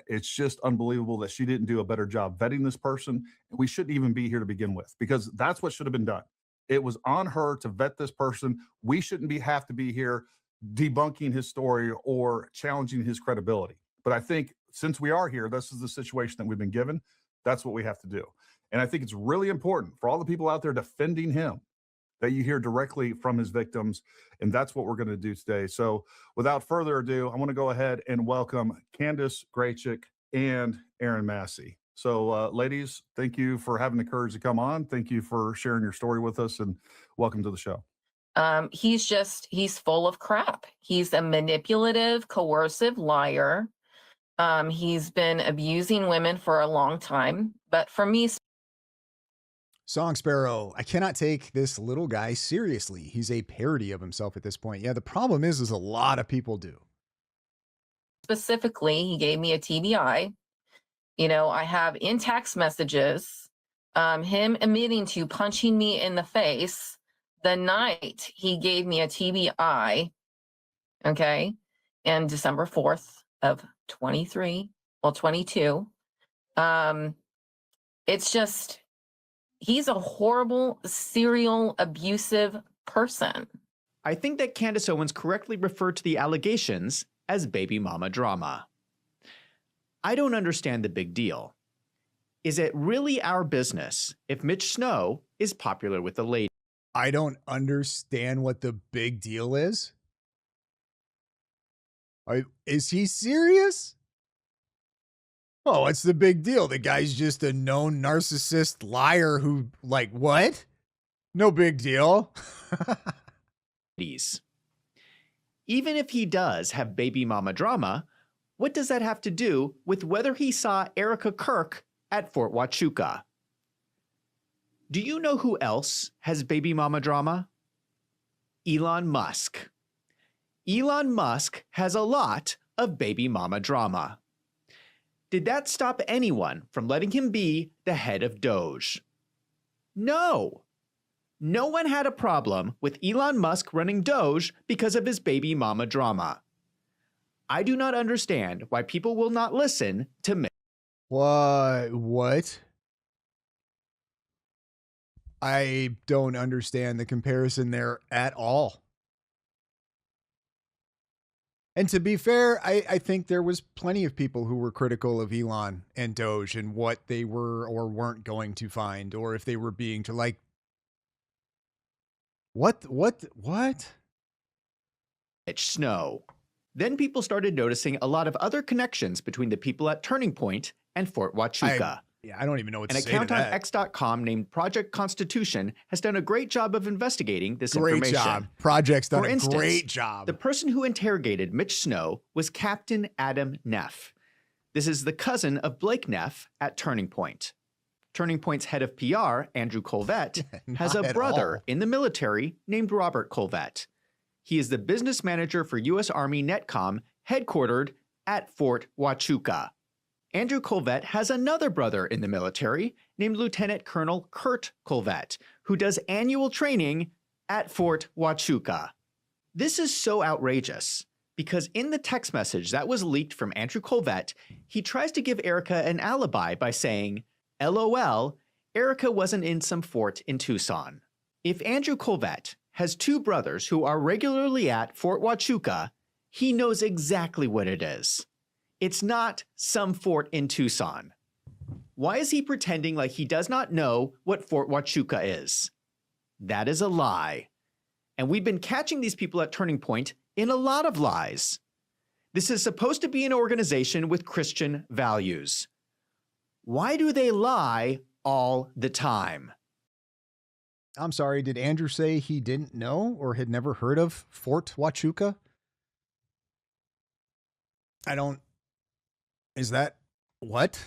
it's just unbelievable that she didn't do a better job vetting this person. We shouldn't even be here to begin with, because that's what should have been done. It was on her to vet this person. We shouldn't have to be here debunking his story or challenging his credibility. But I think since we are here, this is the situation that we've been given. That's what we have to do. And I think it's really important for all the people out there defending him that you hear directly from his victims. And that's what we're going to do today. So without further ado, I want to go ahead and welcome Candace Graychick and Aaron Massey. So ladies, thank you for having the courage to come on. Thank you for sharing your story with us, and welcome to the show.
He's full of crap. He's a manipulative, coercive liar. He's been abusing women for a long time. But for me,
Song Sparrow, I cannot take this little guy seriously. He's a parody of himself at this point. Yeah, the problem is a lot of people do.
specifically, he gave me a TBI. I have in text messages him admitting to punching me in the face the night he gave me a TBI, okay, and December 4th of 22. It's just, he's a horrible, serial abusive person.
I think that Candace Owens correctly referred to the allegations as baby mama drama. I don't understand the big deal. Is it really our business if Mitch Snow is popular with the ladies?
I don't understand what the big deal is. Is he serious? Oh, what's the big deal? The guy's just a known narcissist liar who, what? No big deal.
Even if he does have baby mama drama, what does that have to do with whether he saw Erika Kirk at Fort Huachuca? Do you know who else has baby mama drama? Elon Musk. Elon Musk has a lot of baby mama drama. Did that stop anyone from letting him be the head of Doge? No. No one had a problem with Elon Musk running Doge because of his baby mama drama. I do not understand why people will not listen to me.
What? I don't understand the comparison there at all. And to be fair, I think there was plenty of people who were critical of Elon and Doge and what they were or weren't going to find, or if they were being to what?
Mitch Snow. Then people started noticing a lot of other connections between the people at Turning Point and Fort Huachuca.
I don't even know what to
An
say
account
to
on
that.
X.com named Project Constitution has done a great job of investigating this
Great
information.
job. Project's done
For
a
instance,
great job.
The person who interrogated Mitch Snow was Captain Adam Neff. This is the cousin of Blake Neff at Turning Point. Turning Point's head of PR, Andrew Colvette, has a
Not at
brother
all.
in the military named Robert Colvette. He is the business manager for U.S. Army NETCOM, headquartered at Fort Huachuca. Andrew Colvette has another brother in the military named Lieutenant Colonel Kurt Colvette, who does annual training at Fort Huachuca. This is so outrageous because in the text message that was leaked from Andrew Colvette, he tries to give Erika an alibi by saying, LOL, Erika wasn't in some fort in Tucson. If Andrew Colvette has two brothers who are regularly at Fort Huachuca, he knows exactly what it is. It's not some fort in Tucson. Why is he pretending like he does not know what Fort Huachuca is? That is a lie. And we've been catching these people at Turning Point in a lot of lies. This is supposed to be an organization with Christian values. Why do they lie all the time?
I'm sorry, did Andrew say he didn't know or had never heard of Fort Huachuca? Is that What?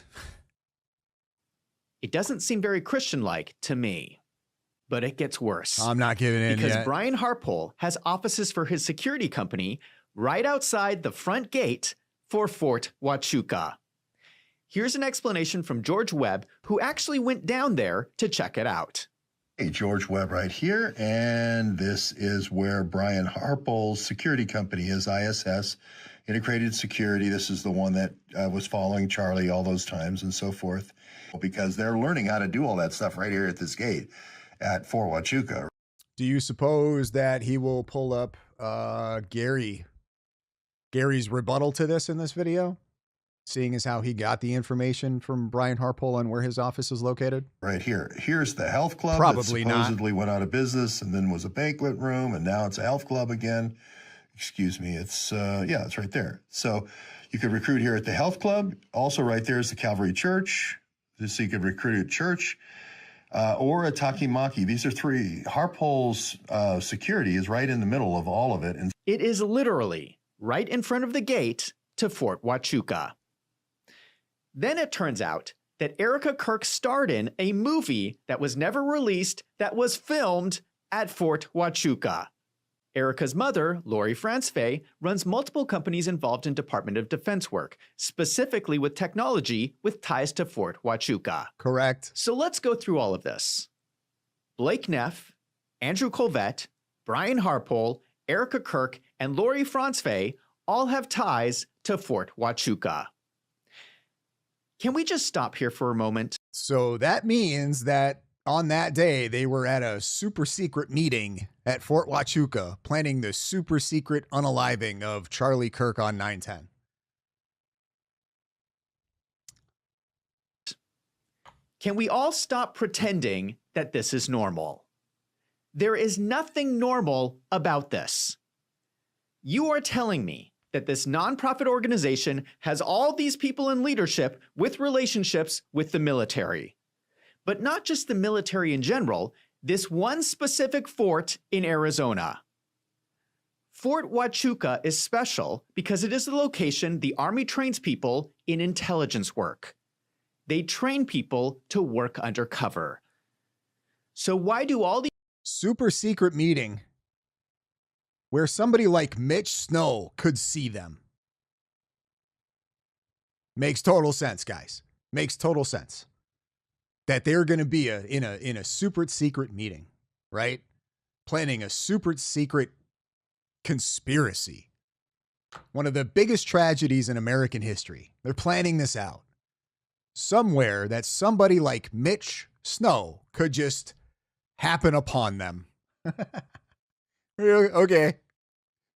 It doesn't seem very Christian-like to me. But it gets worse.
I'm not giving in
because
yet.
Brian Harpole has offices for his security company right outside the front gate for Fort Huachuca. Here's an explanation from George Webb, who actually went down there to check it out.
Hey, George Webb right here, and this is where Brian Harpole's security company is, ISS, Integrated Security. This is the one that was following Charlie all those times and so forth, because they're learning how to do all that stuff right here at this gate at Fort Huachuca.
Do you suppose that he will pull up Gary's rebuttal to this in this video? Seeing as how he got the information from Brian Harpole on where his office is located?
Right here. Here's the health club
Probably
that
not.
supposedly went out of business and then was a banquet room, and now it's a health club again. Excuse me. It's, yeah, it's right there. So you could recruit here at the health club. Also right there is the Calvary Church. So you could recruit at church. Or a Takimaki. These are three. Harpole's security is right in the middle of all of it. And
It is literally right in front of the gate to Fort Huachuca. Then it turns out that Erika Kirk starred in a movie that was never released that was filmed at Fort Huachuca. Erika's mother, Lori Franzfey, runs multiple companies involved in Department of Defense work, specifically with technology with ties to Fort Huachuca.
Correct.
So let's go through all of this. Blake Neff, Andrew Colvette, Brian Harpole, Erika Kirk, and Lori Franzfey all have ties to Fort Huachuca. Can we just stop here for a moment?
So that means that on that day, they were at a super secret meeting at Fort Huachuca, planning the super secret unaliving of Charlie Kirk on 9/10.
Can we all stop pretending that this is normal? There is nothing normal about this. You are telling me that this nonprofit organization has all these people in leadership with relationships with the military. But not just the military in general, this one specific fort in Arizona. Fort Huachuca is special because it is the location the Army trains people in intelligence work. They train people to work undercover. So why do all these
Super secret meeting where somebody like Mitch Snow could see them? Makes total sense, guys. Makes total sense. That they're going to be in a super secret meeting, right? Planning a super secret conspiracy. One of the biggest tragedies in American history. They're planning this out. Somewhere that somebody like Mitch Snow could just happen upon them. Okay.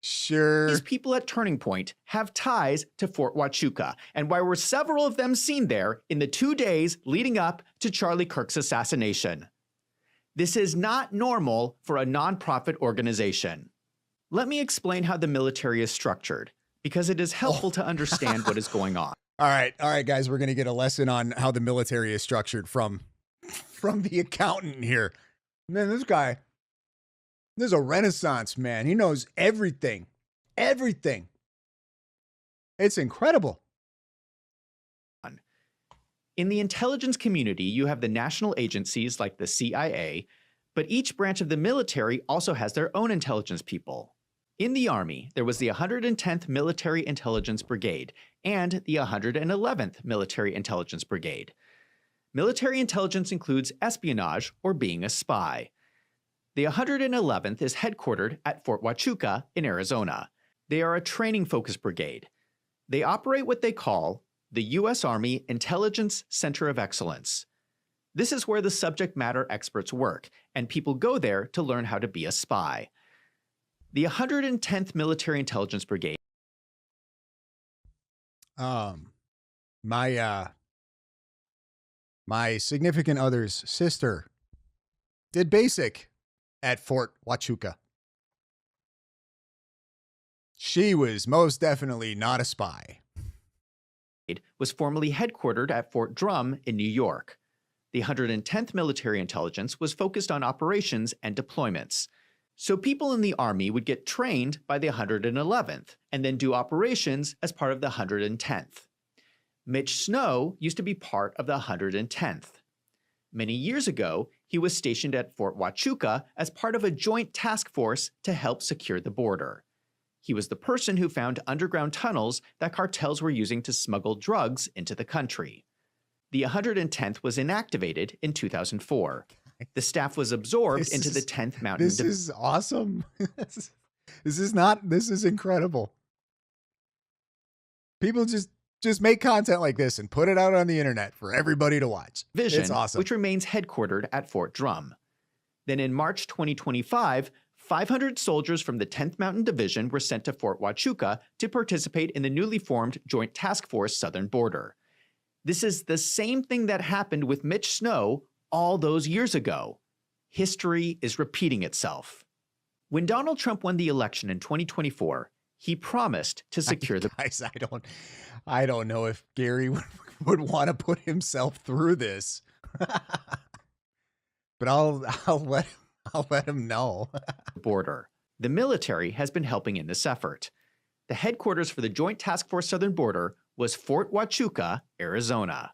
Sure.
These people at Turning Point have ties to Fort Huachuca, and why were several of them seen there in the 2 days leading up to Charlie Kirk's assassination? This is not normal for a nonprofit organization. Let me explain how the military is structured, because it is helpful to understand what is going on.
All right, guys, we're going to get a lesson on how the military is structured from the accountant here. Man, this guy, this is a Renaissance man. He knows everything. Everything. It's incredible.
In the intelligence community, you have the national agencies like the CIA, but each branch of the military also has their own intelligence people. In the Army, there was the 110th Military Intelligence Brigade and the 111th Military Intelligence Brigade. Military intelligence includes espionage or being a spy. The 111th is headquartered at Fort Huachuca in Arizona. They are a training-focused brigade. They operate what they call the U.S. Army Intelligence Center of Excellence. This is where the subject matter experts work, and people go there to learn how to be a spy. The 110th Military Intelligence Brigade.
My significant other's sister did basic at Fort Huachuca. She was most definitely not a spy.
Was formerly headquartered at Fort Drum in New York. The 110th Military Intelligence was focused on operations and deployments. So people in the Army would get trained by the 111th and then do operations as part of the 110th. Mitch Snow used to be part of the 110th. Many years ago, he was stationed at Fort Huachuca as part of a joint task force to help secure the border. He was the person who found underground tunnels that cartels were using to smuggle drugs into the country. The 110th was inactivated in 2004. The staff was absorbed into the 10th Mountain
This is awesome. This is incredible. People just make content like this and put it out on the internet for everybody to watch. It's awesome.
Which remains headquartered at Fort Drum. Then in March 2025, 500 soldiers from the 10th Mountain Division were sent to Fort Huachuca to participate in the newly formed Joint Task Force Southern Border. This is the same thing that happened with Mitch Snow all those years ago. History is repeating itself. When Donald Trump won the election in 2024, he promised to secure the...
Guys, I don't know if Gary would want to put himself through this. But I'll let him know.
border. The military has been helping in this effort. The headquarters for the Joint Task Force Southern Border was Fort Huachuca, Arizona.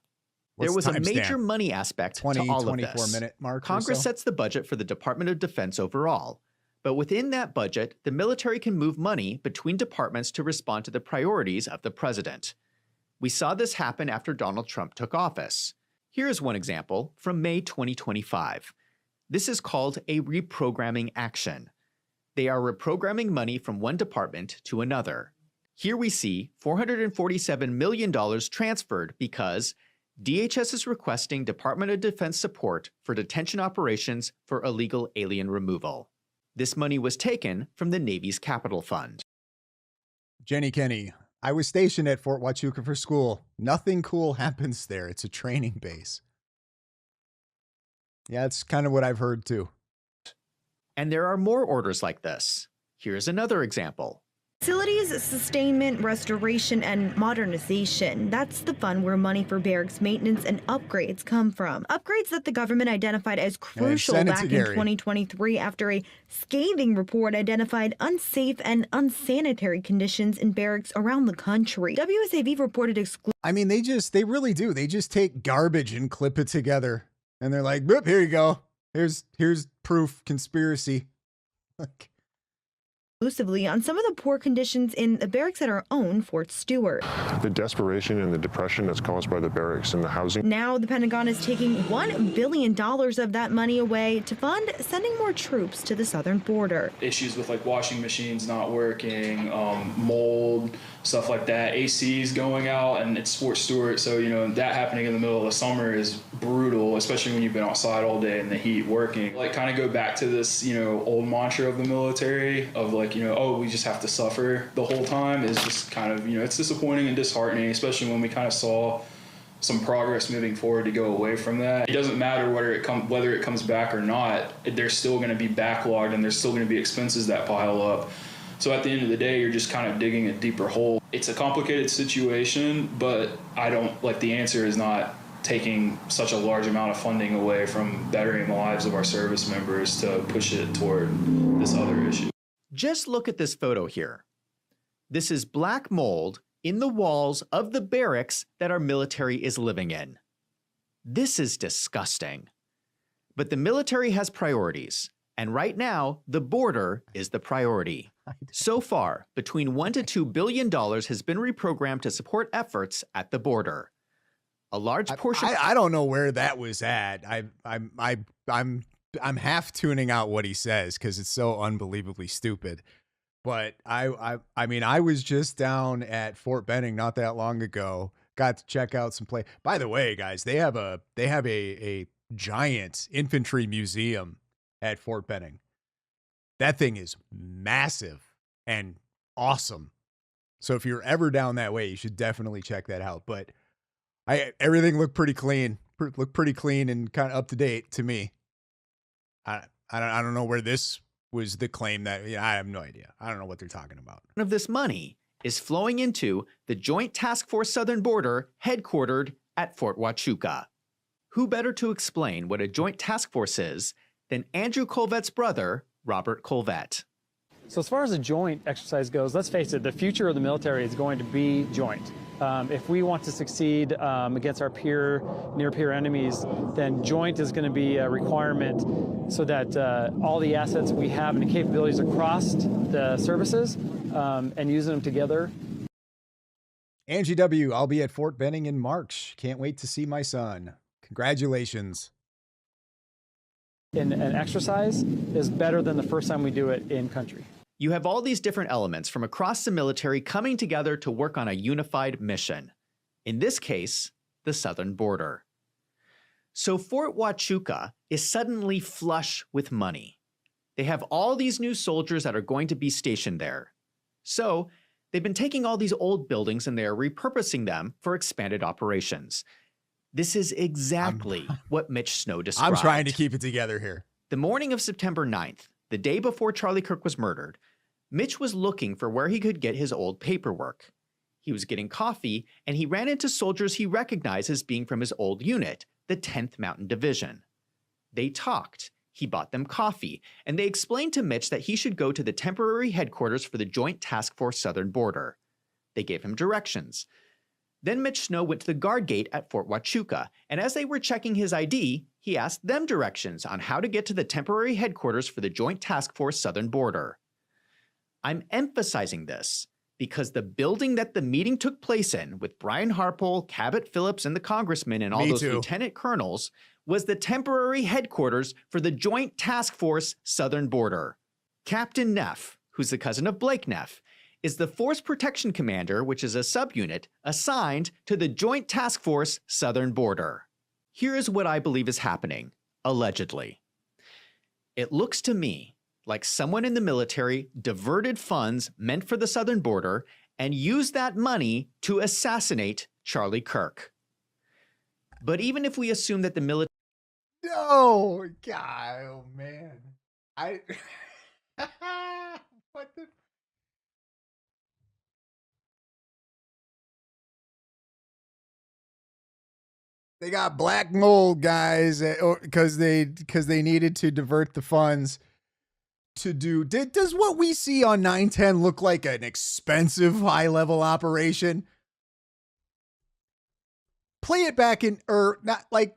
There was a major money aspect to all of this.
Minute mark
Congress sets the budget for the Department of Defense overall. But within that budget, the military can move money between departments to respond to the priorities of the president. We saw this happen after Donald Trump took office. Here is one example from May 2025. This is called a reprogramming action. They are reprogramming money from one department to another. Here we see $447 million transferred because DHS is requesting Department of Defense support for detention operations for illegal alien removal. This money was taken from the Navy's Capital Fund.
Jenny Kenny, I was stationed at Fort Huachuca for school. Nothing cool happens there. It's a training base. Yeah, that's kind of what I've heard too.
And there are more orders like this. Here's another example.
Facilities sustainment, restoration, and modernization. That's the fund where money for barracks maintenance and upgrades come from. Upgrades that the government identified as crucial back in 2023 after a scathing report identified unsafe and unsanitary conditions in barracks around the country. WSAV reported
I mean, they really do. They just take garbage and clip it together. And they're like, boop, here you go. Here's proof, conspiracy.
Exclusively on some of the poor conditions in the barracks at our own Fort Stewart.
The desperation and the depression that's caused by the barracks and the housing.
Now the Pentagon is taking $1 billion of that money away to fund sending more troops to the southern border.
Issues with like washing machines not working, mold, stuff like that. ACs going out, and it's Fort Stewart, so that happening in the middle of the summer is brutal, especially when you've been outside all day in the heat working. Like kind of go back to this, old mantra of the military of like, oh, we just have to suffer the whole time is just kind of, it's disappointing and disheartening, especially when we kind of saw some progress moving forward to go away from that. It doesn't matter whether it comes back or not, they're still going to be backlogged and there's still going to be expenses that pile up. So at the end of the day, you're just kind of digging a deeper hole. It's a complicated situation, but the answer is not taking such a large amount of funding away from bettering the lives of our service members to push it toward this other issue.
Just look at this photo here. This is black mold in the walls of the barracks that our military is living in. This is disgusting. But the military has priorities, and right now, the border is the priority. So far, between $1 to $2 billion has been reprogrammed to support efforts at the border. A large portion.
I don't know where that was at. I'm half tuning out what he says because it's so unbelievably stupid. But I mean, I was just down at Fort Benning not that long ago. Got to check out some play. By the way, guys, they have a giant infantry museum at Fort Benning. That thing is massive and awesome. So if you're ever down that way, you should definitely check that out. But everything looked pretty clean. Looked pretty clean and kind of up to date to me. I don't know where this was the claim that I have no idea. I don't know what they're talking about.
Of this money is flowing into the Joint Task Force Southern Border headquartered at Fort Huachuca. Who better to explain what a Joint Task Force is than Andrew Colvette's brother, Robert Colvette.
So as far as a joint exercise goes, let's face it, the future of the military is going to be joint.
If we want to succeed against our near-peer enemies, then joint is going to be a requirement so that all the assets we have and the capabilities across the services and using them together.
Angie W., I'll be at Fort Benning in March. Can't wait to see my son. Congratulations.
In an exercise is better than the first time we do it in country.
You have all these different elements from across the military coming together to work on a unified mission. In this case, the southern border. So Fort Huachuca is suddenly flush with money. They have all these new soldiers that are going to be stationed there. So they've been taking all these old buildings and they're repurposing them for expanded operations. This is exactly what Mitch Snow described.
I'm trying to keep it together here.
The morning of September 9th, the day before Charlie Kirk was murdered, Mitch was looking for where he could get his old paperwork. He was getting coffee, and he ran into soldiers he recognized as being from his old unit, the 10th Mountain Division. They talked. He bought them coffee, and they explained to Mitch that he should go to the temporary headquarters for the Joint Task Force Southern Border. They gave him directions. Then Mitch Snow went to the guard gate at Fort Huachuca, and as they were checking his ID, he asked them directions on how to get to the temporary headquarters for the Joint Task Force Southern Border. I'm emphasizing this because the building that the meeting took place in with Brian Harpole, Cabot Phillips, and the congressman and all those lieutenant colonels was the temporary headquarters for the Joint Task Force Southern Border. Captain Neff, who's the cousin of Blake Neff, is the Force Protection Commander, which is a subunit assigned to the Joint Task Force Southern Border. Here is what I believe is happening, allegedly. It looks to me like someone in the military diverted funds meant for the southern border and used that money to assassinate Charlie Kirk. But even if we assume that the military...
No, God, oh man. What the... They got black mold, guys, because they needed to divert the funds to do. Does what we see on 910 look like an expensive high-level operation? Play it back in, or not, like,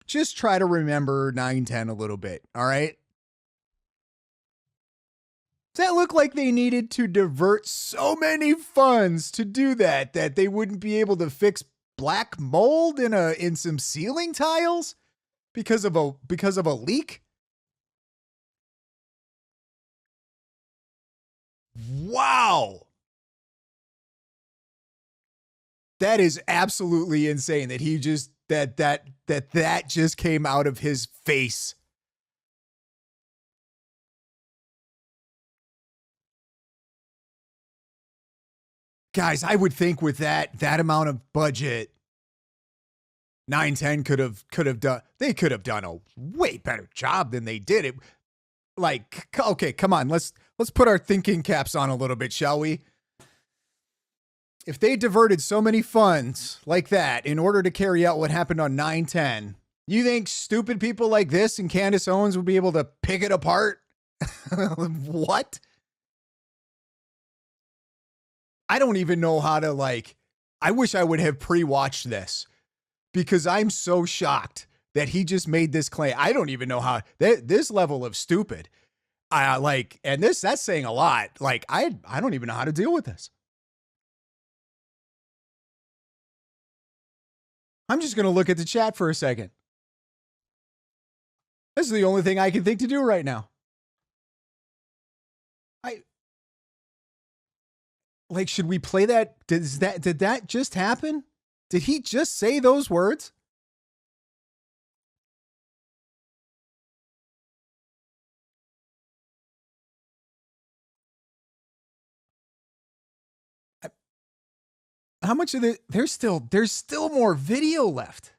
just try to remember 910 a little bit, all right? Does that look like they needed to divert so many funds to do that they wouldn't be able to fix black mold in some ceiling tiles because of a leak? Wow. That is absolutely insane that he just that just came out of his face. Guys, I would think with that amount of budget, 910 could have done a way better job than they did. It, like, okay, come on, let's put our thinking caps on a little bit, shall we? If they diverted so many funds like that in order to carry out what happened on 910, you think stupid people like this and Candace Owens would be able to pick it apart? What? I don't even know how to, like, I wish I would have pre-watched this because I'm so shocked that he just made this claim. I don't even know how this level of stupid. And that's saying a lot. Like, I don't even know how to deal with this. I'm just going to look at the chat for a second. This is the only thing I can think to do right now. Like, should we play that? Did that just happen? Did he just say those words? How much of it? There's still more video left.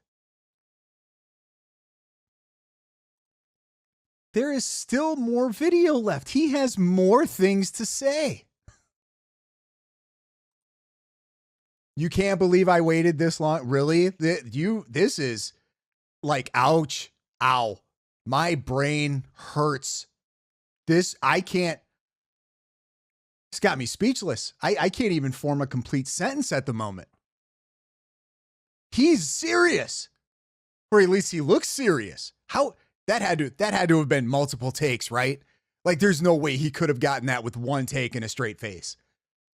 There is still more video left. He has more things to say. You can't believe I waited this long. Really? This is like, ouch, ow. My brain hurts. I can't. It's got me speechless. I can't even form a complete sentence at the moment. He's serious. Or at least he looks serious. How that had to have been multiple takes, right? Like there's no way he could have gotten that with one take and a straight face.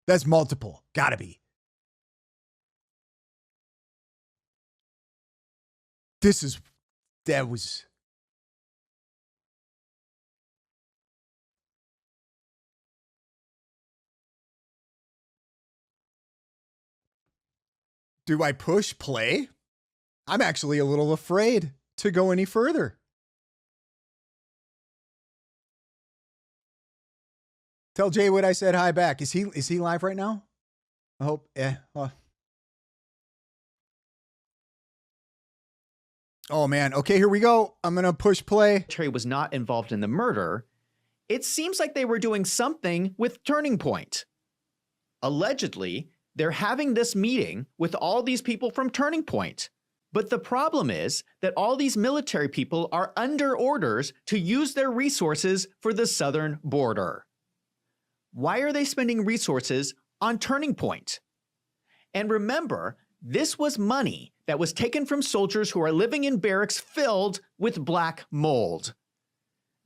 That's multiple. Gotta be. That was. Do I push play? I'm actually a little afraid to go any further. Tell Jay what I said hi back. Is he live right now? I hope. Yeah. Oh man. Okay, here we go. I'm going to push play.
Terry was not involved in the murder. It seems like they were doing something with Turning Point. Allegedly, they're having this meeting with all these people from Turning Point. But the problem is that all these military people are under orders to use their resources for the southern border. Why are they spending resources on Turning Point? And remember, this was money that was taken from soldiers who are living in barracks filled with black mold.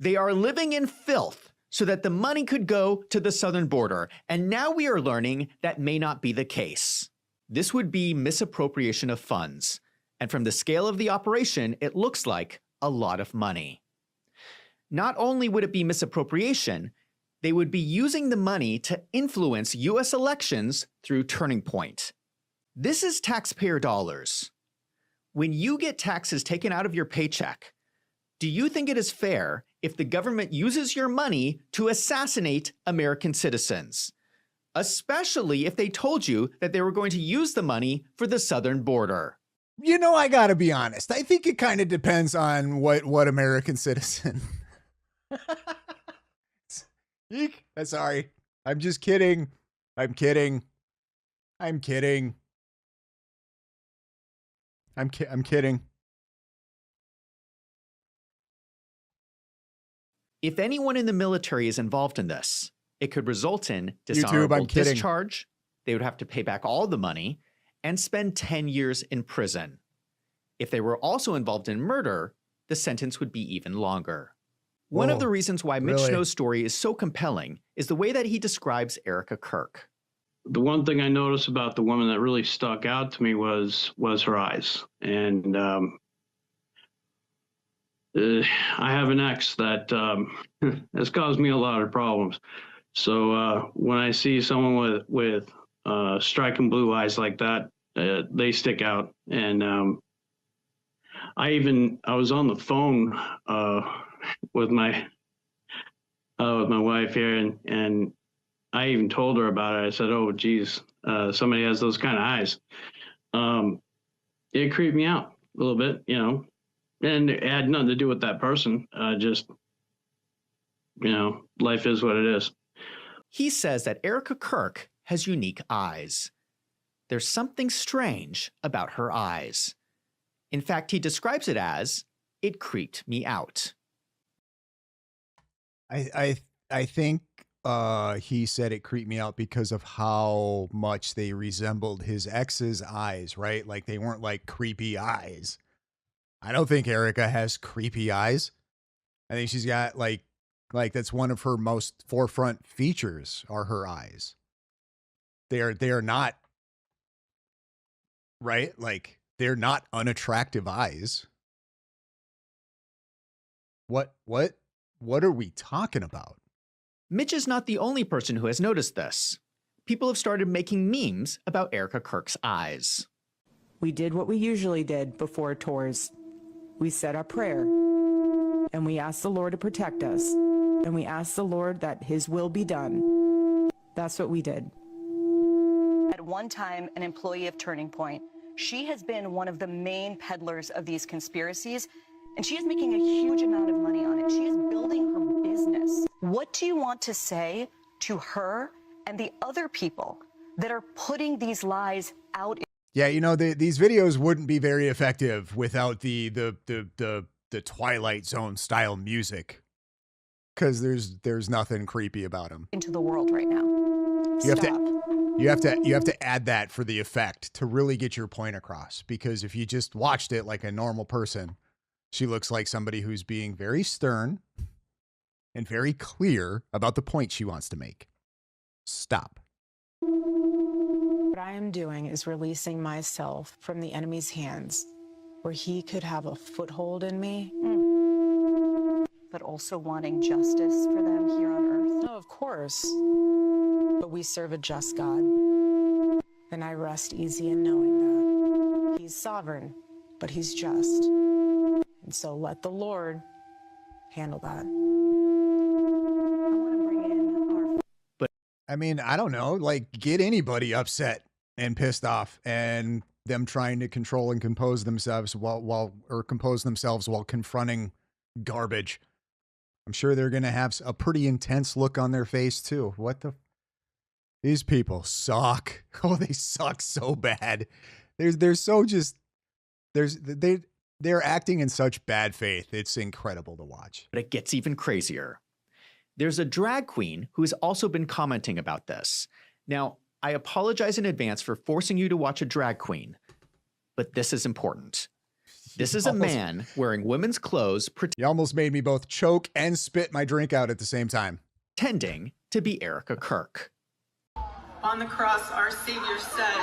They are living in filth so that the money could go to the southern border. And now we are learning that may not be the case. This would be misappropriation of funds. And from the scale of the operation, it looks like a lot of money. Not only would it be misappropriation, they would be using the money to influence US elections through Turning Point. This is taxpayer dollars. When you get taxes taken out of your paycheck, do you think it is fair if the government uses your money to assassinate American citizens? Especially if they told you that they were going to use the money for the southern border.
You know, I gotta be honest. I think it kind of depends on what American citizen. Eek. Sorry. I'm just kidding. I'm kidding. I'm kidding. I'm kidding.
If anyone in the military is involved in this, it could result in dishonorable discharge. They would have to pay back all the money and spend 10 years in prison. If they were also involved in murder, the sentence would be even longer. One of the reasons why Mitch Snow's story is so compelling is the way that he describes Erika Kirk.
The one thing I noticed about the woman that really stuck out to me was her eyes. And I have an ex that has caused me a lot of problems. So when I see someone with striking blue eyes like that, they stick out. And I was on the phone with my wife here, and I even told her about it. I said, "Oh, geez, somebody has those kind of eyes." It creeped me out a little bit, you know, and it had nothing to do with that person. Just, you know, life is what it is.
He says that Erika Kirk has unique eyes. There's something strange about her eyes. In fact, he describes it as, "It creeped me out."
I think he said it creeped me out because of how much they resembled his ex's eyes, right? Like they weren't like creepy eyes. I don't think Erika has creepy eyes. I think she's got like that's one of her most forefront features are her eyes. They are not, right? Like they're not unattractive eyes. What are we talking about?
Mitch is not the only person who has noticed this. People have started making memes about Erika Kirk's eyes.
We did what we usually did before tours. We said our prayer, and we asked the Lord to protect us, and we asked the Lord that His will be done. That's what we did.
At one time, an employee of Turning Point, she has been one of the main peddlers of these conspiracies, and she is making a huge amount of money on it. She is building her business. What do you want to say to her and the other people that are putting these lies out?
Yeah, you know, these videos wouldn't be very effective without the Twilight Zone style music, because there's nothing creepy about them.
Into the world right now.
You have to You have to add that for the effect to really get your point across, because if you just watched it like a normal person, she looks like somebody who's being very stern and very clear about the point she wants to make. Stop.
What I am doing is releasing myself from the enemy's hands, where he could have a foothold in me.
But also wanting justice for them here on earth.
No, of course. But we serve a just God. And I rest easy in knowing that. He's sovereign, but he's just. And so let the Lord handle that.
But I mean, I don't know, like, get anybody upset and pissed off and them trying to control and compose themselves while confronting garbage. I'm sure they're going to have a pretty intense look on their face too. What the? These people suck. Oh, they suck so bad. They're acting in such bad faith. It's incredible to watch.
But it gets even crazier. There's a drag queen who has also been commenting about this. Now, I apologize in advance for forcing you to watch a drag queen, but this is important. This is a man wearing women's clothes.
You almost made me both choke and spit my drink out at the same time.
Pretending to be Erika Kirk.
On the cross, our Savior said,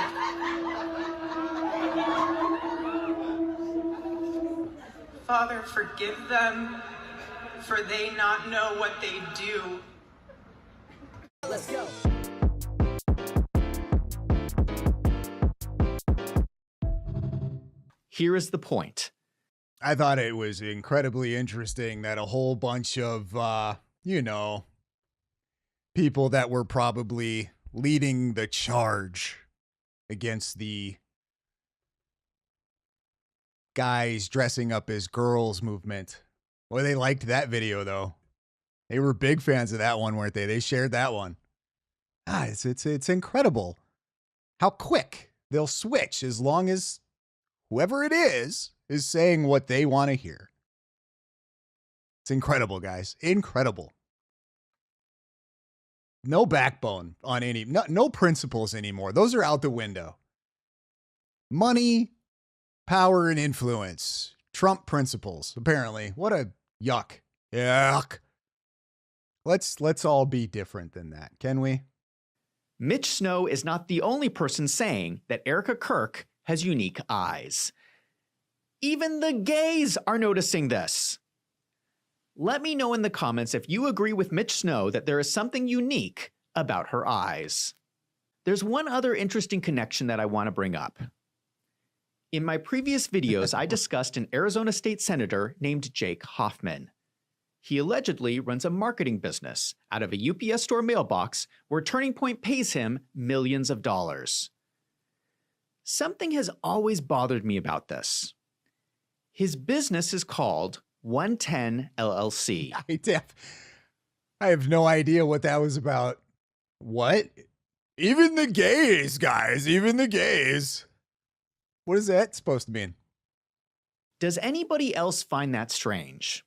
"Father, forgive them, for they not know what they do."
Let's go.
Here is the point.
I thought it was incredibly interesting that a whole bunch of, people that were probably leading the charge against the guys dressing up as girls movement. Boy, they liked that video, though. They were big fans of that one, weren't they? They shared that one. It's incredible how quick they'll switch as long as whoever it is saying what they want to hear. It's incredible, guys. Incredible. No backbone on no principles anymore. Those are out the window. Money, power, and influence. Trump principles, apparently. What a yuck. Yuck. Let's all be different than that, can we?
Mitch Snow is not the only person saying that Erika Kirk has unique eyes. Even the gays are noticing this. Let me know in the comments if you agree with Mitch Snow that there is something unique about her eyes. There's one other interesting connection that I want to bring up. In my previous videos, I discussed an Arizona state senator named Jake Hoffman. He allegedly runs a marketing business out of a UPS store mailbox where Turning Point pays him millions of dollars. Something has always bothered me about this. His business is called 110 LLC.
I have no idea what that was about. What? Even the gays, guys, even the gays. What is that supposed to mean?
Does anybody else find that strange?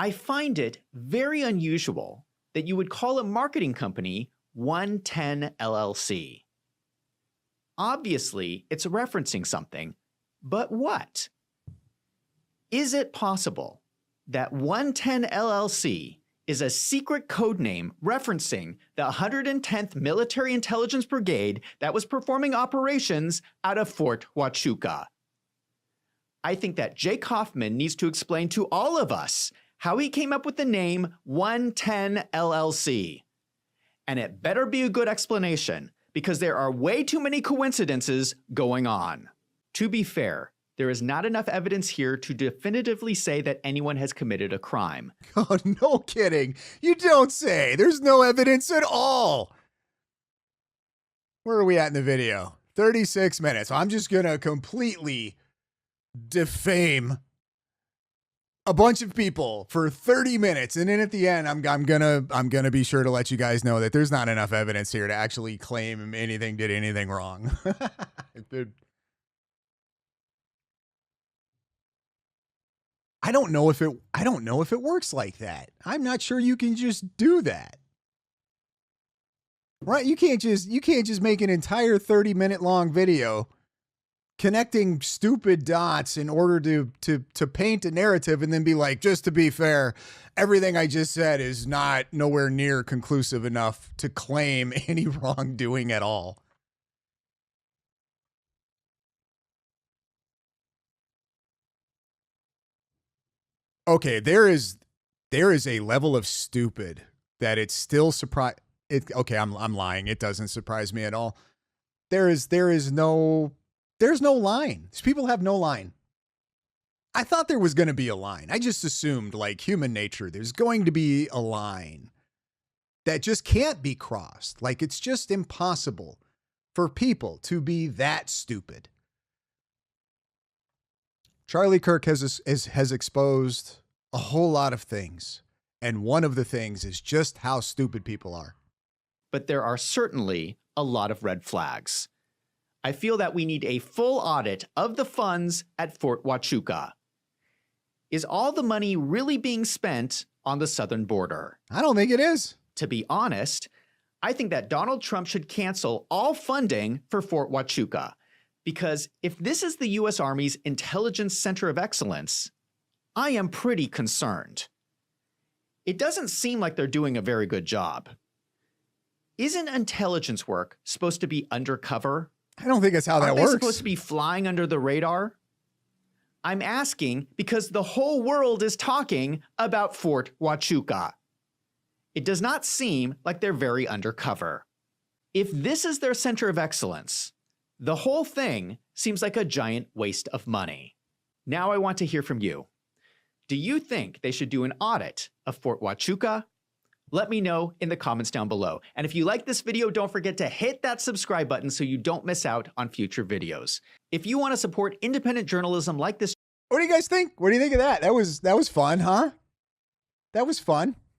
I find it very unusual that you would call a marketing company 110 LLC. Obviously, it's referencing something, but what? Is it possible that 110 LLC is a secret code name referencing the 110th Military Intelligence Brigade that was performing operations out of Fort Huachuca? I think that Jake Hoffman needs to explain to all of us how he came up with the name 110 LLC. And it better be a good explanation, because there are way too many coincidences going on. To be fair, there is not enough evidence here to definitively say that anyone has committed a crime.
Oh, no kidding. You don't say. There's no evidence at all. Where are we at in the video? 36 minutes. I'm just going to completely defame a bunch of people for 30 minutes. And then at the end, I'm gonna be sure to let you guys know that there's not enough evidence here to actually claim anything did anything wrong. I don't know if it works like that. I'm not sure you can just do that. Right? You can't just make an entire 30-minute long video connecting stupid dots in order to paint a narrative and then be like, just to be fair, everything I just said is not nowhere near conclusive enough to claim any wrongdoing at all. Okay, there is a level of stupid that it's still okay, I'm lying. It doesn't surprise me at all. There's no line. These people have no line. I thought there was going to be a line. I just assumed, like human nature, there's going to be a line that just can't be crossed. Like, it's just impossible for people to be that stupid. Charlie Kirk has exposed a whole lot of things, and one of the things is just how stupid people are.
But there are certainly a lot of red flags. I feel that we need a full audit of the funds at Fort Huachuca. Is all the money really being spent on the southern border?
I don't think it is.
To be honest, I think that Donald Trump should cancel all funding for Fort Huachuca. Because if this is the U.S. Army's intelligence center of excellence, I am pretty concerned. It doesn't seem like they're doing a very good job. Isn't intelligence work supposed to be undercover?
I don't think that's how that
Aren't
works.
they supposed to be flying under the radar? I'm asking because the whole world is talking about Fort Huachuca. It does not seem like they're very undercover. If this is their center of excellence, the whole thing seems like a giant waste of money. Now I want to hear from you. Do you think they should do an audit of Fort Huachuca? Let me know in the comments down below. And if you like this video, don't forget to hit that subscribe button so you don't miss out on future videos. If you want to support independent journalism like this.
What do you guys think? What do you think of that? That was fun, huh? That was fun.